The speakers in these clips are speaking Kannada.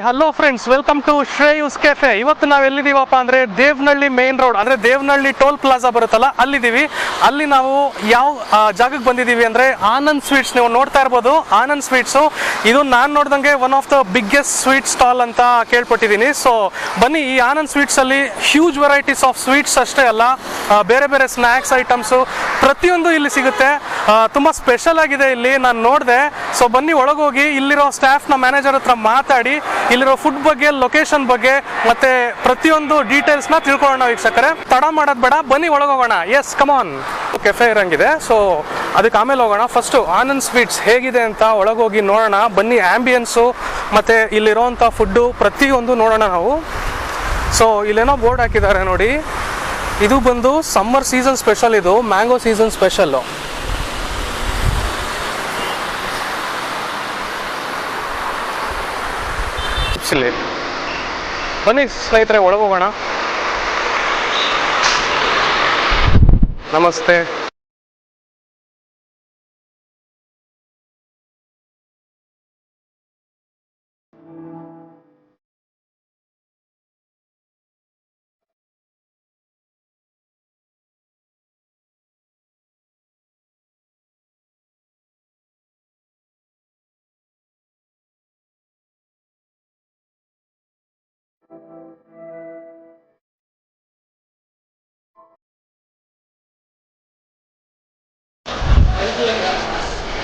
Hello friends, welcome to Shreyu's cafe. ಇವತ್ತು ನಾವು ಎಲ್ಲಿದ್ದೀವಪ್ಪ ಅಂದರೆ ದೇವನಹಳ್ಳಿ ಮೇನ್ ರೋಡ್ ಅಂದರೆ ದೇವನಹಳ್ಳಿ ಟೋಲ್ ಪ್ಲಾಜಾ ಬರುತ್ತಲ್ಲ ಅಲ್ಲಿದ್ದೀವಿ. ಅಲ್ಲಿ ನಾವು ಯಾವ ಜಾಗಕ್ಕೆ ಬಂದಿದ್ದೀವಿ ಅಂದರೆ ಆನಂದ್ ಸ್ವೀಟ್ಸ್. ನೀವು ನೋಡ್ತಾ ಇರ್ಬೋದು ಆನಂದ್ ಸ್ವೀಟ್ಸು. ಇದು ನಾನು ನೋಡ್ದಂಗೆ one of the biggest sweet stall ಅಂತ ಕೇಳ್ಪಟ್ಟಿದ್ದೀನಿ. ಸೊ ಬನ್ನಿ, ಈ ಆನಂದ್ ಸ್ವೀಟ್ಸಲ್ಲಿ ಹ್ಯೂಜ್ ವೆರೈಟೀಸ್ ಆಫ್ ಸ್ವೀಟ್ಸ್ ಅಷ್ಟೇ ಅಲ್ಲ, ಬೇರೆ ಬೇರೆ ಸ್ನ್ಯಾಕ್ಸ್ ಐಟಮ್ಸು ಪ್ರತಿಯೊಂದು ಇಲ್ಲಿ ಸಿಗುತ್ತೆ. ತುಂಬ ಸ್ಪೆಷಲ್ ಆಗಿದೆ ಇಲ್ಲಿ, ನಾನು ನೋಡಿದೆ. ಸೊ ಬನ್ನಿ ಒಳಗೋಗಿ ಇಲ್ಲಿರೋ ಸ್ಟಾಫ್ನ ಮ್ಯಾನೇಜರ್ ಹತ್ರ ಮಾತಾಡಿ ಇಲ್ಲಿರೋ ಫುಡ್ ಬಗ್ಗೆ, ಲೊಕೇಶನ್ ಬಗ್ಗೆ ಮತ್ತೆ ಪ್ರತಿಯೊಂದು ಡೀಟೇಲ್ಸ್ನ ತಿಳ್ಕೊಳ್ಳೋಣ. ವೀಕ್ಷಕರೇ, ತಡ ಮಾಡೋದು ಬೇಡ, ಬನ್ನಿ ಒಳಗೋಗೋಣ. ಎಸ್, ಕಮಾನ್. ಕೆಫೆ ಇರಂಗಿದೆ, ಸೊ ಅದಕ್ಕೆ ಆಮೇಲೆ ಹೋಗೋಣ. ಫಸ್ಟು ಆನಂದ್ ಸ್ವೀಟ್ಸ್ ಹೇಗಿದೆ ಅಂತ ಒಳಗೋಗಿ ನೋಡೋಣ. ಬನ್ನಿ, ಆಂಬಿಯನ್ಸು ಮತ್ತು ಇಲ್ಲಿರೋವಂಥ ಫುಡ್ಡು ಪ್ರತಿಯೊಂದು ನೋಡೋಣ ನಾವು. ಸೊ ಇಲ್ಲೇನೋ ಬೋರ್ಡ್ ಹಾಕಿದ್ದಾರೆ ನೋಡಿ, ಇದು ಬಂದು ಸಮ್ಮರ್ ಸೀಸನ್ ಸ್ಪೆಷಲ್, ಇದು ಮ್ಯಾಂಗೋ ಸೀಸನ್ ಸ್ಪೆಷಲ್ಲು. ಬನ್ನಿ ಸ್ನೇಹಿತರೆ, ಒಳಗೋಗೋಣ. ನಮಸ್ತೆ.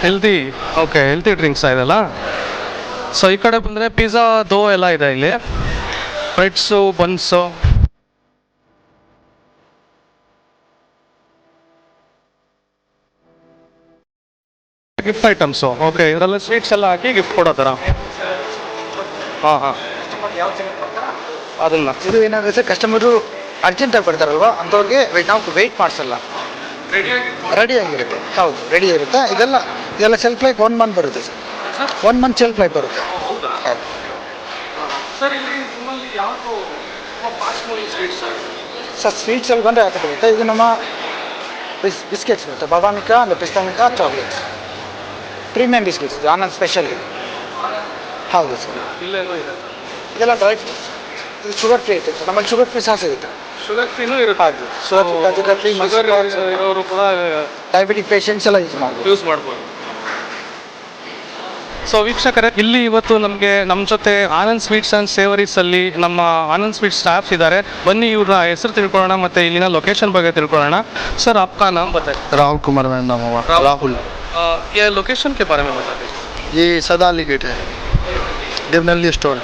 ಹೆಲ್ದಿ, ಓಕೆ, ಹೆಲ್ತಿ ಡ್ರಿಂಕ್ಸ್ ಇದೆಲ್ಲ. ಸೊ ಈ ಕಡೆ ಬಂದರೆ ಪಿಜ್ಜಾ, ದೋ ಎಲ್ಲ ಇದೆ ಇಲ್ಲಿ, breads, buns. Gift items, okay, ಇದರಲ್ಲ ಸ್ವೀಟ್ಸ್ ಎಲ್ಲ ಹಾಕಿ ಗಿಫ್ಟ್ ಕೊಡೋ ಥರ. ಹಾಂ, ಅದನ್ನು ಇದು ಏನಾಗುತ್ತೆ, ಕಸ್ಟಮರು ಅರ್ಜೆಂಟಾಗಿ ಬರ್ತಾರಲ್ವ, ಅಂಥವ್ರಿಗೆ ನಾವು ವೆಯ್ಟ್ ಮಾಡಿಸಲ್ಲ, ರೆಡಿಯಾಗಿರುತ್ತೆ. ಹೌದು, ರೆಡಿ ಇರುತ್ತೆ. ಇದೆಲ್ಲ ಸೆಲ್ಫ್ ಲೈಫ್ 1 ಮಂತ್ ಬರುತ್ತೆ ಸರ್. 1 ಮಂತ್ ಸೆಲ್ಫ್ ಲೈಫ್ ಬರುತ್ತೆ. ಹೌದು ಸರ್. ಇಲ್ಲಿ ನಿಮ್ಮಲ್ಲಿ ಯಾವುದು ಫಾಸ್ಟ್ ಮೂವಿಂಗ್ ಸ್ವೀಟ್ಸ್ ಸರ್? ಸ್ವೀಟ್ಸಲ್ಲಿ ಬಂದರೆ ಯಾಕೆ ಬರುತ್ತೆ, ಇದು ನಮ್ಮ ಬಿಸ್ಕೆಟ್ಸ್ ಬರುತ್ತೆ, ಬಾದಾಮಿಕಾ ಅಂದರೆ ಪಿಸ್ತಾಮಿಕಾ ಚಾಕ್ಲೇಟ್ ಪ್ರೀಮಿಯಂ ಬಿಸ್ಕೆಟ್ಸ್, ಇದು ಆನಂದ್ ಸ್ಪೆಷಲ್. ಹೌದು ಸರ್. ಇಲ್ಲೇನೋ ಇದೆ, ಇದೆಲ್ಲ ಡ್ರೈ ಫ್ರೂಟ್ಸ್, ಇದು ಶುಗರ್ ಫ್ರೀ ಇರುತ್ತೆ. ನಮ್ಮಲ್ಲಿ ಶುಗರ್ ಫ್ರೀ ಸಹ ಸಿಗುತ್ತೆ. ಶುಗರ್ ಫ್ರೀನೂ ಇರುತ್ತೆ. ಹೌದು, ಶುಗರ್ ಫ್ರೀ ಇರೋರು ಕೂಡ ಡಯಾಬಿಟಿಕ್ ಪೇಷಂಟ್ಸ್ ಎಲ್ಲ ಯೂಸ್ ಮಾಡ್ಬೋದು. ಸೊ ವೀಕ್ಷಕರೇ, ಇಲ್ಲಿ ಇವತ್ತು ನಮ್ಮ ಜೊತೆ ಆನಂದ್ ಸ್ವೀಟ್ಸ್ ಆ್ಯಂಡ್ ಸೇವರೀಸಲ್ಲಿ ನಮ್ಮ ಆನಂದ್ ಸ್ವೀಟ್ಸ್ ಸ್ಟಾಫ್ಸ್ ಇದ್ದಾರೆ. ಬನ್ನಿ ಇವ್ರ ಹೆಸರು ತಿಳ್ಕೊಳ್ಳೋಣ ಮತ್ತು ಇಲ್ಲಿನ ಲೊಕೇಶನ್ ಬಗ್ಗೆ ತಿಳ್ಕೊಳ್ಳೋಣ. ಸರ್, आपका नाम बताएं. राहुल कुमार मेरा नाम हुआ. राहुल. ये लोकेशन के बारे में बता दीजिए. ये सदाली गेट है, Devanahalli store.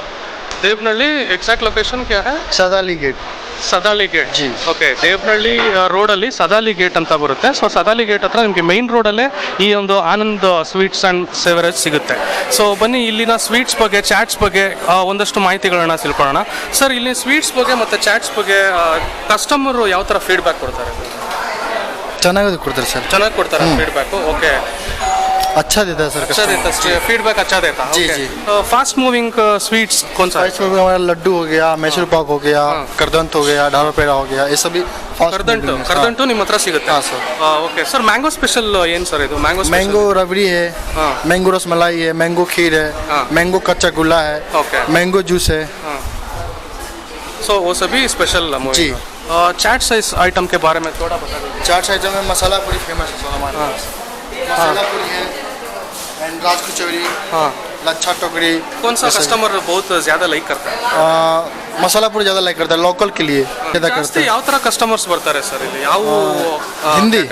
Devanahalli exact location क्या है? सदाली गेट. ಸದಾಲಿ ಗೇಟ್. ಜಿ. ಓಕೆ, ದೇವನಹಳ್ಳಿ ರೋಡಲ್ಲಿ ಸದಾಲಿ ಗೇಟ್ ಅಂತ ಬರುತ್ತೆ. ಸೊ ಸದಾಲಿ ಗೇಟ್ ಹತ್ರ ನಿಮಗೆ ಮೈನ್ ರೋಡಲ್ಲೇ ಈ ಒಂದು ಆನಂದ್ ಸ್ವೀಟ್ಸ್ ಆ್ಯಂಡ್ ಸೇವರೇಜ್ ಸಿಗುತ್ತೆ. ಸೊ ಬನ್ನಿ, ಇಲ್ಲಿನ ಸ್ವೀಟ್ಸ್ ಬಗ್ಗೆ, ಚಾಟ್ಸ್ ಬಗ್ಗೆ ಒಂದಷ್ಟು ಮಾಹಿತಿಗಳನ್ನ ತಿಳ್ಕೊಳ್ಳೋಣ. ಸರ್, ಇಲ್ಲಿ ಸ್ವೀಟ್ಸ್ ಬಗ್ಗೆ ಮತ್ತು ಚಾಟ್ಸ್ ಬಗ್ಗೆ ಕಸ್ಟಮರು ಯಾವ ಥರ ಫೀಡ್ಬ್ಯಾಕ್ ಕೊಡ್ತಾರೆ? ಚೆನ್ನಾಗಿ ಕೊಡ್ತಾರೆ ಸರ್. ಚೆನ್ನಾಗಿ ಕೊಡ್ತಾರೆ ಫೀಡ್ಬ್ಯಾಕು. ಓಕೆ, अच्छा देता है सर. अच्छा देता है, फीडबैक अच्छा देता है. जी जी. फास्ट मूविंग स्वीट्स कौन सा? फास्ट मूविंग हमारा लड्डू हो गया, मैसूर पाक हो गया, करदंत हो गया, ढाबा पेड़ा हो गया, ये सभी करदंटು ನಿಮ್ಮ ಹತ್ರ ಸಿಗುತ್ತೆ. ಹಾಂ sir. Okay sir, mango special ಏನು ಸರ್ ಇದು? मैंगो रबड़ी है, मैंगो रसमलाई है, मैंगो खीर है, मैंगो कच्चा गुल्ला है, मैंगो जूस है. सो वो सभी स्पेशल जी. चाट साइज आइटम के बारे में थोड़ा बता दीजिए. चाट आइटम में मसाला पूरी फेमस है हमारे पास. मसाला पूरी है, राज कचौरी, लच्छा टोकरी. कौन सा कस्टमर बहुत ज़्यादा लाइक करता है? मसाला पूरी ज़्यादा लाइक करता है, लोकल के लिए ज़्यादा करते हैं. ಯಾವ ಥರ ಕಸ್ಟಮರ್ಸ್ ಬರ್ತಾರೆ ಸರ್ ಇಲ್ಲಿ? ಯಾವ ಹಿಂದಿ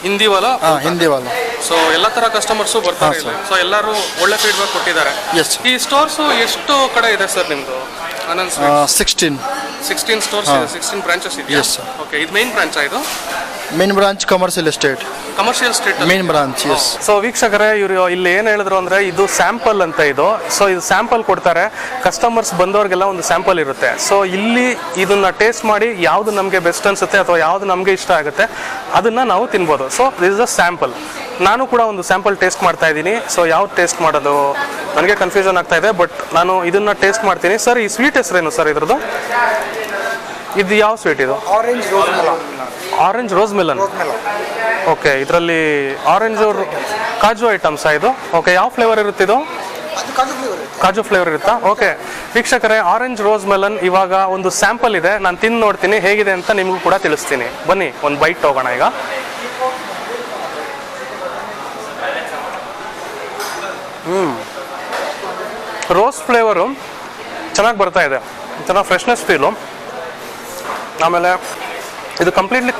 ಹಿಂದಿ ವಾಲ? ಹಿಂದಿ ವಾಲ. ಸೊ ಎಲ್ಲ ಥರ ಕಸ್ಟಮರ್ಸು ಬರ್ತಾರೆ ಇಲ್ಲಿ. ಸೊ ಎಲ್ಲರೂ ಒಳ್ಳೆ ಫೀಡ್ಬ್ಯಾಕ್ ಕೊಟ್ಟಿದ್ದಾರೆ. ಎಸ್. ಈ ಸ್ಟೋರ್ಸು ಎಷ್ಟು ಕಡೆ ಇದೆ ಸರ್ ನಿಮ್ಮದು ಆನಂದ್ ಸ್ವೀಟ್ಸ್? 16 ಸ್ಟೋರ್ಸ್ ಇದೆ, 16 ಬ್ರಾಂಚಸ್ ಇದೆ. Yes sir. ಓಕೆ, ಇದು ಮೇನ್ ಬ್ರಾಂಚ್ ಇದು? Main branch commercial estate main branch. Yes. So ವೀಕ್ಷಕರೇ, ಇವರು ಇಲ್ಲಿ ಏನು ಹೇಳಿದ್ರು ಅಂದರೆ ಇದು ಸ್ಯಾಂಪಲ್ ಅಂತ. ಇದು ಸೊ ಇದು ಸ್ಯಾಂಪಲ್ ಕೊಡ್ತಾರೆ, ಕಸ್ಟಮರ್ಸ್ ಬಂದವ್ರಿಗೆಲ್ಲ ಒಂದು ಸ್ಯಾಂಪಲ್ ಇರುತ್ತೆ. ಸೊ ಇಲ್ಲಿ ಇದನ್ನ ಟೇಸ್ಟ್ ಮಾಡಿ ಯಾವುದು ನಮಗೆ ಬೆಸ್ಟ್ ಅನಿಸುತ್ತೆ ಅಥವಾ ಯಾವುದು ನಮಗೆ ಇಷ್ಟ ಆಗುತ್ತೆ ಅದನ್ನು ನಾವು ತಿನ್ಬೋದು. So this is a sample. ನಾನು ಕೂಡ ಒಂದು ಸ್ಯಾಂಪಲ್ ಟೇಸ್ಟ್ ಮಾಡ್ತಾ ಇದ್ದೀನಿ. ಸೊ ಯಾವ್ದು ಟೇಸ್ಟ್ ಮಾಡೋದು ನನಗೆ ಕನ್ಫ್ಯೂಷನ್ ಆಗ್ತಾ ಇದೆ, ಬಟ್ ನಾನು ಇದನ್ನು ಟೇಸ್ಟ್ ಮಾಡ್ತೀನಿ. ಸರ್, ಈ ಸ್ವೀಟ್ ಹೆಸರೇನು ಸರ್ ಇದ್ರದ್ದು? ಇದು ಯಾವ ಸ್ವೀಟ್ ಇದು? Orange rose Milan. ಓಕೆ, ಇದರಲ್ಲಿ ಆರೆಂಜ್ ಕಾಜು ಐಟಮ್ಸಾ ಇದು? ಓಕೆ, ಯಾವ ಫ್ಲೇವರ್ ಇರುತ್ತೆ ಇದು? ಅದು ಕಾಜು ಫ್ಲೇವರ್ ಇರುತ್ತೆ. ಕಾಜು ಫ್ಲೇವರ್ ಇರುತ್ತಾ? ಓಕೆ ವೀಕ್ಷಕರೇ, ಆರೆಂಜ್ ರೋಸ್ ಮೆಲನ್ ಇವಾಗ ಒಂದು ಸ್ಯಾಂಪಲ್ ಇದೆ, ನಾನು ತಿಂದು ನೋಡ್ತೀನಿ ಹೇಗಿದೆ ಅಂತ ನಿಮಗೂ ಕೂಡ ತಿಳಿಸ್ತೀನಿ. ಬನ್ನಿ ಒಂದು ಬೈಟ್ ತಗೋಣ ಈಗ. ರೋಸ್ ಫ್ಲೇವರು ಚೆನ್ನಾಗಿ ಬರ್ತಾ ಇದೆ, ಚೆನ್ನಾಗಿ ಫ್ರೆಶ್ನೆಸ್ ಫೀಲು. ಆಮೇಲೆ ಇದು ಕಂಪ್ಲೀಟ್ಲಿ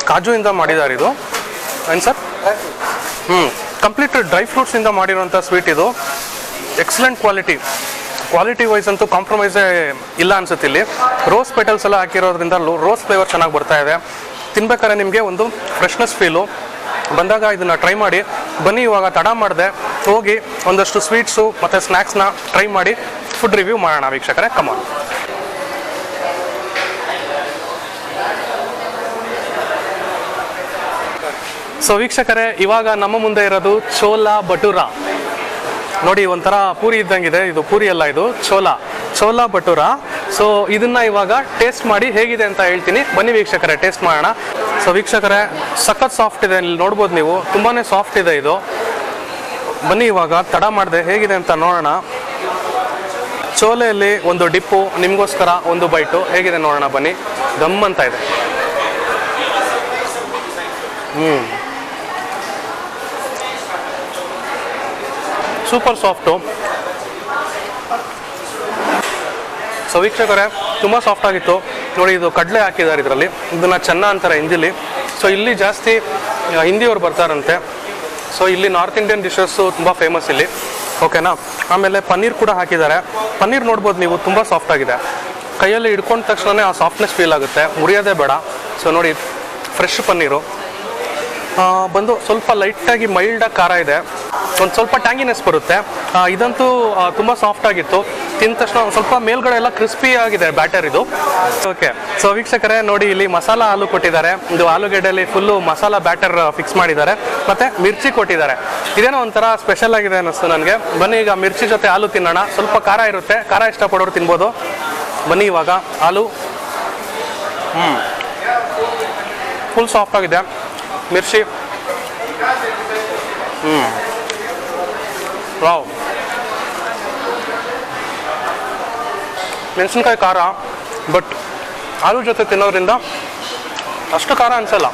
ಕಾಜುಯಿಂದ ಮಾಡಿದ್ದಾರೆ ಇದು. ಏನು ಸರ್? ಕಂಪ್ಲೀಟ್ ಡ್ರೈ ಫ್ರೂಟ್ಸಿಂದ ಮಾಡಿರುವಂಥ ಸ್ವೀಟ್ ಇದು. ಎಕ್ಸಲೆಂಟ್ ಕ್ವಾಲಿಟಿ ವೈಸ್ ಅಂತೂ ಕಾಂಪ್ರಮೈಸೇ ಇಲ್ಲ ಅನ್ಸುತ್ತೆ. ಇಲ್ಲಿ ರೋಸ್ ಪೆಟಲ್ಸ್ ಎಲ್ಲ ಹಾಕಿರೋದ್ರಿಂದ ರೋಸ್ ಫ್ಲೇವರ್ ಚೆನ್ನಾಗಿ ಬರ್ತಾ ಇದೆ. ತಿನ್ಬೇಕಾದ್ರೆ ನಿಮಗೆ ಒಂದು ಫ್ರೆಶ್ನೆಸ್ ಫೀಲು ಬಂದಾಗ ಇದನ್ನು ಟ್ರೈ ಮಾಡಿ. ಬನ್ನಿ ಇವಾಗ ತಡ ಮಾಡಿದೆ, ಹೋಗಿ ಒಂದಷ್ಟು ಸ್ವೀಟ್ಸು ಮತ್ತು ಸ್ನ್ಯಾಕ್ಸ್ನ ಟ್ರೈ ಮಾಡಿ ಫುಡ್ ರಿವ್ಯೂ ಮಾಡೋಣ ವೀಕ್ಷಕರೇ. ಕಮಾನ್. ಸೊ ವೀಕ್ಷಕರೇ, ಇವಾಗ ನಮ್ಮ ಮುಂದೆ ಇರೋದು ಚೋಲಾ ಭಟೂರ. ನೋಡಿ, ಒಂಥರ ಪೂರಿ ಇದ್ದಂಗಿದೆ. ಇದು ಪೂರಿ ಅಲ್ಲ, ಇದು ಚೋಲಾ ಭಟೂರ. ಸೊ ಇದನ್ನ ಇವಾಗ ಟೇಸ್ಟ್ ಮಾಡಿ ಹೇಗಿದೆ ಅಂತ ಹೇಳ್ತೀನಿ. ಬನ್ನಿ ವೀಕ್ಷಕರೇ, ಟೇಸ್ಟ್ ಮಾಡೋಣ. ಸೊ ವೀಕ್ಷಕರೇ, ಸಖತ್ ಸಾಫ್ಟ್ ಇದೆ, ಇಲ್ಲಿ ನೋಡ್ಬೋದು ನೀವು, ತುಂಬಾ ಸಾಫ್ಟ್ ಇದೆ ಇದು. ಬನ್ನಿ ಇವಾಗ ತಡ ಮಾಡಿದೆ ಹೇಗಿದೆ ಅಂತ ನೋಡೋಣ. ಚೋಲೆಯಲ್ಲಿ ಒಂದು ಡಿಪ್ಪು, ನಿಮಗೋಸ್ಕರ ಒಂದು ಬೈಟು, ಹೇಗಿದೆ ನೋಡೋಣ ಬನ್ನಿ. ಗಮ್ ಅಂತ ಇದೆ. Super soft. ಸೊ ವೀಕ್ಷಕರೇ, ತುಂಬ ಸಾಫ್ಟ್ ಆಗಿತ್ತು. ನೋಡಿ, ಇದು ಕಡಲೆ ಹಾಕಿದ್ದಾರೆ ಇದರಲ್ಲಿ, ಇದನ್ನು ಚೆನ್ನ ಅಂತಾರೆ ಹಿಂದಿಲಿ. ಸೊ ಇಲ್ಲಿ ಜಾಸ್ತಿ ಹಿಂದಿಯವ್ರು ಬರ್ತಾರಂತೆ. ಸೊ ಇಲ್ಲಿ ನಾರ್ತ್ ಇಂಡಿಯನ್ ಡಿಶಸ್ಸು ತುಂಬ ಫೇಮಸ್ ಇಲ್ಲಿ, ಓಕೆನಾ. ಆಮೇಲೆ ಪನ್ನೀರ್ ಕೂಡ ಹಾಕಿದ್ದಾರೆ. ಪನ್ನೀರ್ ನೋಡ್ಬೋದು ನೀವು, ತುಂಬ ಸಾಫ್ಟ್ ಆಗಿದೆ. ಕೈಯಲ್ಲಿ ಹಿಡ್ಕೊಂಡ ತಕ್ಷಣ ಆ ಸಾಫ್ಟ್ನೆಸ್ ಫೀಲ್ ಆಗುತ್ತೆ, ಮುರಿಯೋದೇ ಬೇಡ. ಸೊ ನೋಡಿ, ಫ್ರೆಶ್ ಪನ್ನೀರು ಬಂದು ಸ್ವಲ್ಪ ಲೈಟಾಗಿ ಮೈಲ್ಡಾಗಿ ಖಾರ ಇದೆ, ಒಂದು ಸ್ವಲ್ಪ ಟ್ಯಾಂಗಿನೆಸ್ ಬರುತ್ತೆ. ಇದಂತೂ ತುಂಬ ಸಾಫ್ಟ್ ಆಗಿತ್ತು. ತಿಂದ ತಕ್ಷಣ ಸ್ವಲ್ಪ ಮೇಲ್ಗಡೆ ಎಲ್ಲ ಕ್ರಿಸ್ಪಿ ಆಗಿದೆ ಬ್ಯಾಟರ್ ಇದು. ಓಕೆ, ಸೊ ವೀಕ್ಷಕರೇ ನೋಡಿ, ಇಲ್ಲಿ ಮಸಾಲ ಆಲೂ ಕೊಟ್ಟಿದ್ದಾರೆ. ಇದು ಆಲೂಗೆಡ್ಡೆಯಲ್ಲಿ ಫುಲ್ಲು ಮಸಾಲ ಬ್ಯಾಟರ್ ಫಿಕ್ಸ್ ಮಾಡಿದ್ದಾರೆ, ಮತ್ತು ಮಿರ್ಚಿ ಕೊಟ್ಟಿದ್ದಾರೆ. ಇದೇನೋ ಒಂಥರ ಸ್ಪೆಷಲ್ ಆಗಿದೆ ಅನ್ನಿಸ್ತು ನನಗೆ. ಬನ್ನಿ ಈಗ ಮಿರ್ಚಿ ಜೊತೆ ಆಲೂ ತಿನ್ನೋಣ. ಸ್ವಲ್ಪ ಖಾರ ಇರುತ್ತೆ, ಖಾರ ಇಷ್ಟಪಡೋರು ತಿನ್ಬೋದು. ಬನ್ನಿ ಇವಾಗ ಆಲೂ. ಫುಲ್ ಸಾಫ್ಟ್ ಆಗಿದೆ. ಮಿರ್ಚಿ, ವಾವ್. ಮೆಣಸಿನ್ಕಾಯಿ ಖಾರ, ಬಟ್ ಆಲೂ ಜೊತೆ ತಿನ್ನೋದ್ರಿಂದ ಅಷ್ಟು ಖಾರ ಅನಿಸಲ್ಲ.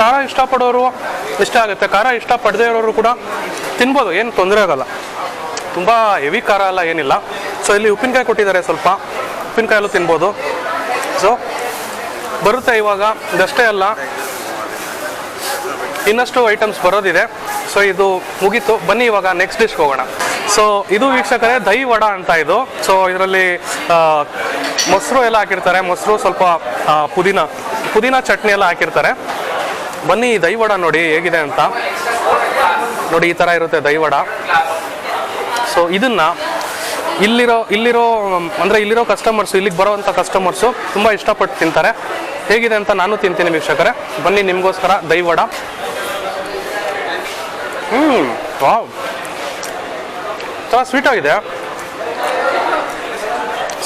ಖಾರ ಇಷ್ಟಪಡೋರು ಇಷ್ಟ ಆಗುತ್ತೆ, ಖಾರ ಇಷ್ಟಪಡದೇ ಇರೋರು ಕೂಡ ತಿನ್ಬೋದು, ಏನು ತೊಂದರೆ ಆಗಲ್ಲ. ತುಂಬ ಹೆವಿ ಖಾರ ಅಲ್ಲ, ಏನಿಲ್ಲ. ಸೊ ಇಲ್ಲಿ ಉಪ್ಪಿನಕಾಯಿ ಕೊಟ್ಟಿದ್ದಾರೆ, ಸ್ವಲ್ಪ ಉಪ್ಪಿನಕಾಯಲ್ಲೂ ತಿನ್ಬೋದು. ಸೊ ಬರುತ್ತೆ ಇವಾಗ. ಇದಷ್ಟೇ ಅಲ್ಲ, ಇನ್ನಷ್ಟು ಐಟಮ್ಸ್ ಬರೋದಿದೆ. ಸೊ ಇದು ಮುಗೀತು. ಬನ್ನಿ ಇವಾಗ ನೆಕ್ಸ್ಟ್ ಡಿಶ್ಗೆ ಹೋಗೋಣ. ಸೊ ಇದು ವೀಕ್ಷಕರೇ ದಹಿ ವಡ ಅಂತ ಇದು. ಸೊ ಇದರಲ್ಲಿ ಮೊಸರು ಎಲ್ಲ ಹಾಕಿರ್ತಾರೆ, ಮೊಸರು, ಸ್ವಲ್ಪ ಪುದೀನ ಚಟ್ನಿ ಎಲ್ಲ ಹಾಕಿರ್ತಾರೆ. ಬನ್ನಿ ಈ ದಹಿ ವಡ ನೋಡಿ ಹೇಗಿದೆ ಅಂತ. ನೋಡಿ, ಈ ಥರ ಇರುತ್ತೆ ದಹಿ ವಡ. ಸೊ ಇದನ್ನು ಇಲ್ಲಿರೋ ಕಸ್ಟಮರ್ಸು, ಇಲ್ಲಿಗೆ ಬರೋವಂಥ ಕಸ್ಟಮರ್ಸು ತುಂಬ ಇಷ್ಟಪಟ್ಟು ತಿಂತಾರೆ. ಹೇಗಿದೆ ಅಂತ ನಾನು ತಿಂತೀನಿ ವೀಕ್ಷಕರೇ. ಬನ್ನಿ ನಿಮಗೋಸ್ಕರ ದಹಿ ವಡ. ವಾವ್, ತುಂಬ ಸ್ವೀಟ್ ಆಗಿದೆ,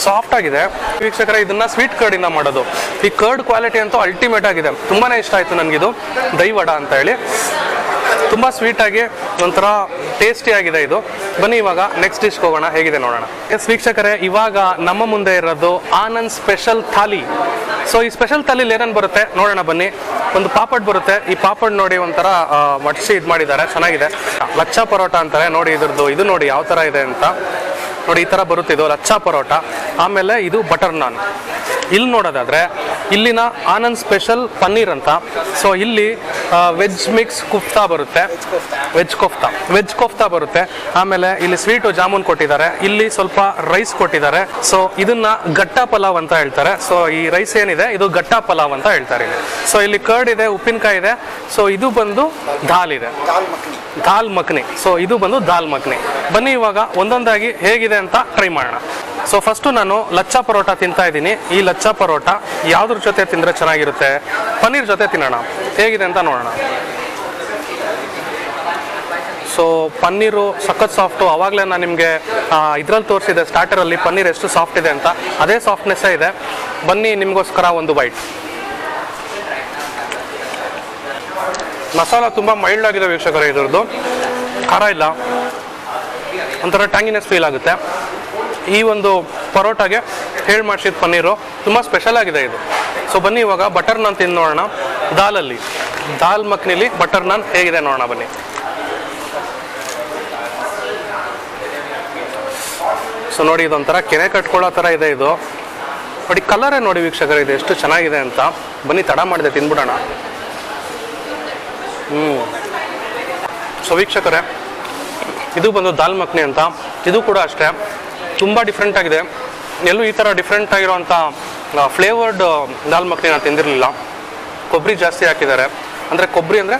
ಸಾಫ್ಟ್ ಆಗಿದೆ ವೀಕ್ಷಕರೇ. ಇದನ್ನ ಸ್ವೀಟ್ ಕರ್ಡಿಂದ ಮಾಡೋದು. ಈ ಕರ್ಡ್ ಕ್ವಾಲಿಟಿ ಅಂತೂ ಅಲ್ಟಿಮೇಟ್ ಆಗಿದೆ, ತುಂಬಾ ಇಷ್ಟ ಆಯಿತು ನನಗಿದು ದಹಿ ವಡ ಅಂತ ಹೇಳಿ. ತುಂಬ ಸ್ವೀಟಾಗಿ ಒಂಥರ ಟೇಸ್ಟಿ ಆಗಿದೆ ಇದು. ಬನ್ನಿ ಇವಾಗ ನೆಕ್ಸ್ಟ್ ಡಿಶ್ಗೆ ಹೋಗೋಣ, ಹೇಗಿದೆ ನೋಡೋಣ. ಎಸ್ ವೀಕ್ಷಕರೇ, ಇವಾಗ ನಮ್ಮ ಮುಂದೆ ಇರೋದು ಆನಂದ್ ಸ್ಪೆಷಲ್ ಥಾಲಿ. ಸೊ ಈ ಸ್ಪೆಷಲ್ ಥಾಲಿಲಿ ಏನೇನು ಬರುತ್ತೆ ನೋಡೋಣ ಬನ್ನಿ. ಒಂದು ಪಾಪಡ್ ಬರುತ್ತೆ. ಈ ಪಾಪಡ್ ನೋಡಿ ಒಂಥರ ಮಡ್ಸಿ ಇದು ಮಾಡಿದ್ದಾರೆ, ಚೆನ್ನಾಗಿದೆ. ಲಚ್ಚಾ ಪರೋಟ ಅಂತಾರೆ ನೋಡಿ ಇದ್ರದ್ದು. ಇದು ನೋಡಿ ಯಾವ ಥರ ಇದೆ ಅಂತ. ನೋಡಿ ಈ ಥರ ಬರುತ್ತೆ ಇದು ಲಚ್ಚಾ ಪರೋಟ. ಆಮೇಲೆ ಇದು ಬಟರ್ ನಾನ್. ಇಲ್ಲಿ ನೋಡೋದಾದರೆ ಇಲ್ಲಿನ ಆನಂದ್ ಸ್ಪೆಷಲ್ ಪನ್ನೀರ್ ಅಂತ. ಸೊ ಇಲ್ಲಿ ವೆಜ್ ಮಿಕ್ಸ್ ಕುಫ್ತಾ ಬರುತ್ತೆ, ವೆಜ್ ಕೋಫ್ತಾ ಬರುತ್ತೆ. ಆಮೇಲೆ ಇಲ್ಲಿ ಸ್ವೀಟು ಜಾಮೂನ್ ಕೊಟ್ಟಿದ್ದಾರೆ, ಇಲ್ಲಿ ಸ್ವಲ್ಪ ರೈಸ್ ಕೊಟ್ಟಿದ್ದಾರೆ. ಸೊ ಇದನ್ನ ಗಟ್ಟಾ ಪಲಾವ್ ಅಂತ ಹೇಳ್ತಾರೆ. ಸೊ ಈ ರೈಸ್ ಏನಿದೆ ಇದು ಗಟ್ಟಾ ಪಲಾವ್ ಅಂತ ಹೇಳ್ತಾರೆ ಇಲ್ಲಿ. ಸೊ ಇಲ್ಲಿ ಕರ್ಡ್ ಇದೆ, ಉಪ್ಪಿನಕಾಯಿ ಇದೆ. ಸೊ ಇದು ಬಂದು ದಾಲ್ ಇದೆ, ದಾಲ್ ಮಖನಿ. ಸೊ ಇದು ಬಂದು ದಾಲ್ ಮಖನಿ. ಬನ್ನಿ ಇವಾಗ ಒಂದೊಂದಾಗಿ ಹೇಗಿದೆ ಅಂತ ಟ್ರೈ ಮಾಡೋಣ. ಸೊ ಫಸ್ಟು ನಾನು ಲಚ್ಚಾ ಪರೋಟ ತಿಂತಾ ಇದ್ದೀನಿ. ಈ ಲಚ್ಚಾ ಪರೋಟ ಯಾವುದ್ರ ಜೊತೆ ತಿಂದರೆ ಚೆನ್ನಾಗಿರುತ್ತೆ? ಪನ್ನೀರ್ ಜೊತೆ ತಿನ್ನೋಣ, ಹೇಗಿದೆ ಅಂತ ನೋಡೋಣ. ಸೊ ಪನ್ನೀರು ಸಖತ್ ಸಾಫ್ಟು. ಆವಾಗಲೇ ನಾನು ನಿಮಗೆ ಇದರಲ್ಲಿ ತೋರಿಸಿದೆ ಸ್ಟಾರ್ಟರಲ್ಲಿ ಪನ್ನೀರ್ ಎಷ್ಟು ಸಾಫ್ಟ್ ಇದೆ ಅಂತ, ಅದೇ ಸಾಫ್ಟ್ನೆಸ್ಸೇ ಇದೆ. ಬನ್ನಿ ನಿಮಗೋಸ್ಕರ ಒಂದು ಬೈಟ್. ಮಸಾಲ ತುಂಬ ಮೈಲ್ಡ್ ಆಗಿದೆ ವೀಕ್ಷಕರೇ, ಇದ್ರದ್ದು ಖಾರ ಇಲ್ಲ. ಒಂಥರ ಟ್ಯಾಂಗಿನೆಸ್ ಫೀಲ್ ಆಗುತ್ತೆ. ಈ ಒಂದು ಪರೋಟಾಗೆ ಹೇಳಿ ಮಾಡಿಸಿದ ಪನ್ನೀರು ತುಂಬ ಸ್ಪೆಷಲ್ ಆಗಿದೆ ಇದು. ಸೊ ಬನ್ನಿ ಇವಾಗ ಬಟರ್ ನಾನ್ ತಿಂದು ನೋಡೋಣ. ದಾಲ್ ಮಖ್ನಿಲಿ ಬಟರ್ ನಾನ್ ಹೇಗಿದೆ ನೋಡೋಣ ಬನ್ನಿ. ಸೊ ನೋಡಿ ಇದೊಂಥರ ಕೆನೆ ಕಟ್ಕೊಳ್ಳೋ ಥರ ಇದೆ ಇದು. ನೋಡಿ ಕಲರೇ ನೋಡಿ ವೀಕ್ಷಕರೇ ಇದು ಎಷ್ಟು ಚೆನ್ನಾಗಿದೆ ಅಂತ. ಬನ್ನಿ ತಡ ಮಾಡಿದೆ ತಿಂದ್ಬಿಡೋಣ. ಸೊ ವೀಕ್ಷಕರೇ ಇದು ಬಂದು ದಾಲ್ ಮಖ್ನಿ ಅಂತ. ಇದು ಕೂಡ ಅಷ್ಟೇ ತುಂಬ ಡಿಫ್ರೆಂಟ್ ಆಗಿದೆ. ಎಲ್ಲೂ ಈ ಥರ ಡಿಫ್ರೆಂಟ್ ಆಗಿರೋವಂಥ ಫ್ಲೇವರ್ಡ್ ದಾಲ್ ಮಖ್ನಿ ನಾನು ತಿಂದಿರಲಿಲ್ಲ. ಕೊಬ್ಬರಿ ಜಾಸ್ತಿ ಹಾಕಿದ್ದಾರೆ. ಅಂದರೆ ಕೊಬ್ಬರಿ ಅಂದರೆ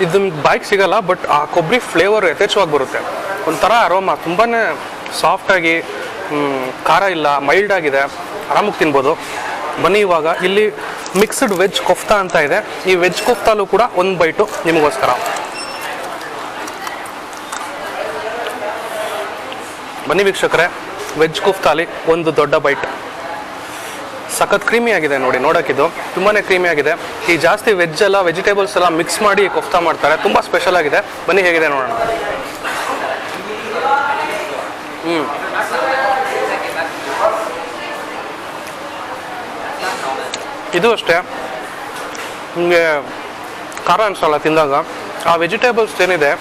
ಇದು ಬಾಯಿಗೆ ಸಿಗಲ್ಲ, ಬಟ್ ಆ ಕೊಬ್ಬರಿ ಫ್ಲೇವರ್ ಯಥೇಚ್ಛವಾಗಿ ಬರುತ್ತೆ. ಒಂಥರ ಅರೋಮಾ ತುಂಬಾ ಸಾಫ್ಟಾಗಿ, ಖಾರ ಇಲ್ಲ, ಮೈಲ್ಡ್ ಆಗಿದೆ, ಆರಾಮಾಗಿ ತಿನ್ಬೋದು. ಬನ್ನಿ ಇವಾಗ ಇಲ್ಲಿ ಮಿಕ್ಸ್ಡ್ ವೆಜ್ ಕೊಫ್ತಾ ಅಂತ ಇದೆ. ಈ ವೆಜ್ ಕೊಫ್ತಾಲೂ ಕೂಡ ಒಂದು ಬೈಟು ನಿಮಗೋಸ್ಕರ. ಬನ್ನಿ ವೀಕ್ಷಕರೇ, ವೆಜ್ ಕುಫ್ತಾಲಿ ಒಂದು ದೊಡ್ಡ ಬೈಟ್. ಸಖತ್ ಕ್ರೀಮಿ ಆಗಿದೆ ನೋಡಿ, ನೋಡೋಕ್ಕಿದು ತುಂಬಾ ಕ್ರೀಮಿ ಆಗಿದೆ. ಈ ಜಾಸ್ತಿ ವೆಜ್ ಎಲ್ಲ ವೆಜಿಟೇಬಲ್ಸ್ ಎಲ್ಲ ಮಿಕ್ಸ್ ಮಾಡಿ ಕೊಫ್ತಾ ಮಾಡ್ತಾರೆ, ತುಂಬ ಸ್ಪೆಷಲ್ ಆಗಿದೆ. ಬನ್ನಿ ಹೇಗಿದೆ ನೋಡೋಣ. ಇದು ಅಷ್ಟೇ ನಿಮಗೆ ಖಾರ ಅನಿಸಲ್ಲ ತಿಂದಾಗ. ಆ ವೆಜಿಟೇಬಲ್ಸ್ ಏನಿದೆ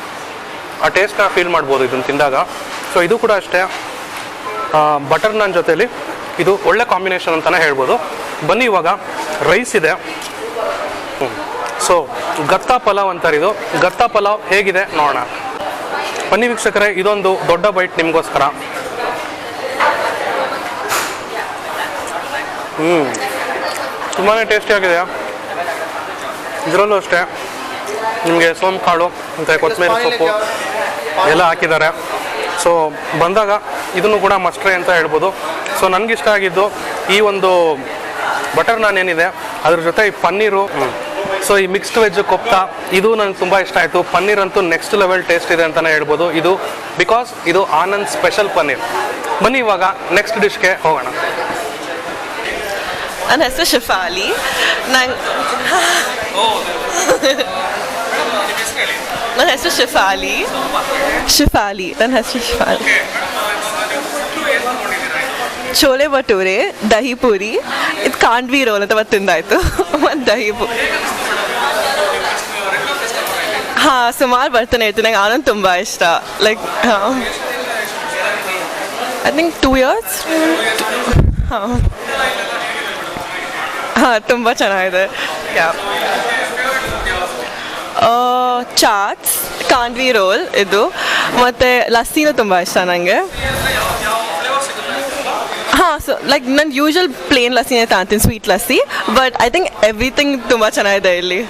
ಆ ಟೇಸ್ಟ್ನ ಫೀಲ್ ಮಾಡ್ಬೋದು ಇದನ್ನು ತಿಂದಾಗ. ಸೊ ಇದು ಕೂಡ ಅಷ್ಟೇ ಬಟರ್ ನಾನ್ ಜೊತೆಲಿ ಇದು ಒಳ್ಳೆ ಕಾಂಬಿನೇಷನ್ ಅಂತಲೇ ಹೇಳ್ಬೋದು. ಬನ್ನಿ ಇವಾಗ ರೈಸ್ ಇದೆ. ಸೊ ಗತ್ತಾ ಪಲಾವ್ ಅಂತಾರೆ ಇದು. ಗತ್ತಾ ಪಲಾವ್ ಹೇಗಿದೆ ನೋಡೋಣ. ಬನ್ನಿ ವೀಕ್ಷಕರೇ, ಇದೊಂದು ದೊಡ್ಡ ಬೈಟ್ ನಿಮಗೋಸ್ಕರ. ತುಂಬಾ ಟೇಸ್ಟಿಯಾಗಿದೆ. ಇದರಲ್ಲೂ ಅಷ್ಟೇ ನಿಮಗೆ ಸೋಂಕಾಳು ಮತ್ತು ಕೊತ್ತಂಬರಿ ಸೊಪ್ಪು ಎಲ್ಲ ಹಾಕಿದ್ದಾರೆ. ಸೊ ಬಂದಾಗ ಇದನ್ನು ಕೂಡ ಮಸ್ಟ್ರೈ ಅಂತ ಹೇಳ್ಬೋದು. ಸೊ ನನಗಿಷ್ಟ ಆಗಿದ್ದು ಈ ಒಂದು ಬಟರ್ ನಾನ್ ಏನಿದೆ ಅದ್ರ ಜೊತೆ ಈ ಪನ್ನೀರು. ಸೊ ಈ ಮಿಕ್ಸ್ಡ್ ವೆಜ್ ಕೊಫ್ತಾ ಇದು ನನಗೆ ತುಂಬ ಇಷ್ಟ ಆಯಿತು. ಪನ್ನೀರ್ ಅಂತೂ ನೆಕ್ಸ್ಟ್ ಲೆವೆಲ್ ಟೇಸ್ಟ್ ಇದೆ ಅಂತಲೇ ಹೇಳ್ಬೋದು ಇದು, ಬಿಕಾಸ್ ಇದು ಆನಂದ್ ಸ್ಪೆಷಲ್ ಪನ್ನೀರ್. ಬನ್ನಿ ಇವಾಗ ನೆಕ್ಸ್ಟ್ ಡಿಶ್ಗೆ ಹೋಗೋಣ. ನನ್ನ ಹೆಸರು ಶಿಫಾಲಿ. ನನ್ನ ಹೆಸರು ಶಿಫಾಲಿ. ನನ್ನ ಹೆಸರು ಶಿಫಾಲಿ. ಚೋಲೆ ಭಟೂರೆ, ದಹಿ ಪೂರಿ, ಇದು ಕಾಂಡ್ವಿ ರೋಲ್ ಅಂತ ಮತ್ತೆ ತಿಂದಾಯ್ತು. ಮತ್ತು ದಹಿ ಪೂರಿ. ಹಾಂ, ಸುಮಾರು ಬರ್ತಾನೆ ಇತ್ತು. ನಂಗೆ ಆನಂದ್ ತುಂಬ ಇಷ್ಟ. Like I think 2 years. ಹಾಂ ತುಂಬ ಚೆನ್ನಾಗಿದೆ. ಚಾಟ್ಸ್, ಕಾಂಡ್ವಿ ರೋಲ್ ಇದು, ಮತ್ತು ಲಸ್ಸಿನೂ ತುಂಬ ಇಷ್ಟ ನನಗೆ. ಹಾಂ, ಸೊ ಲೈಕ್ ನಾನು ಯೂಶ್ವಲ್ ಪ್ಲೇನ್ ಲಸ್ಸಿನೇ ತಗೊತೀನಿ, sweet lassi. But I think everything ತುಂಬ ಚೆನ್ನಾಗಿದೆ ಇಲ್ಲಿ.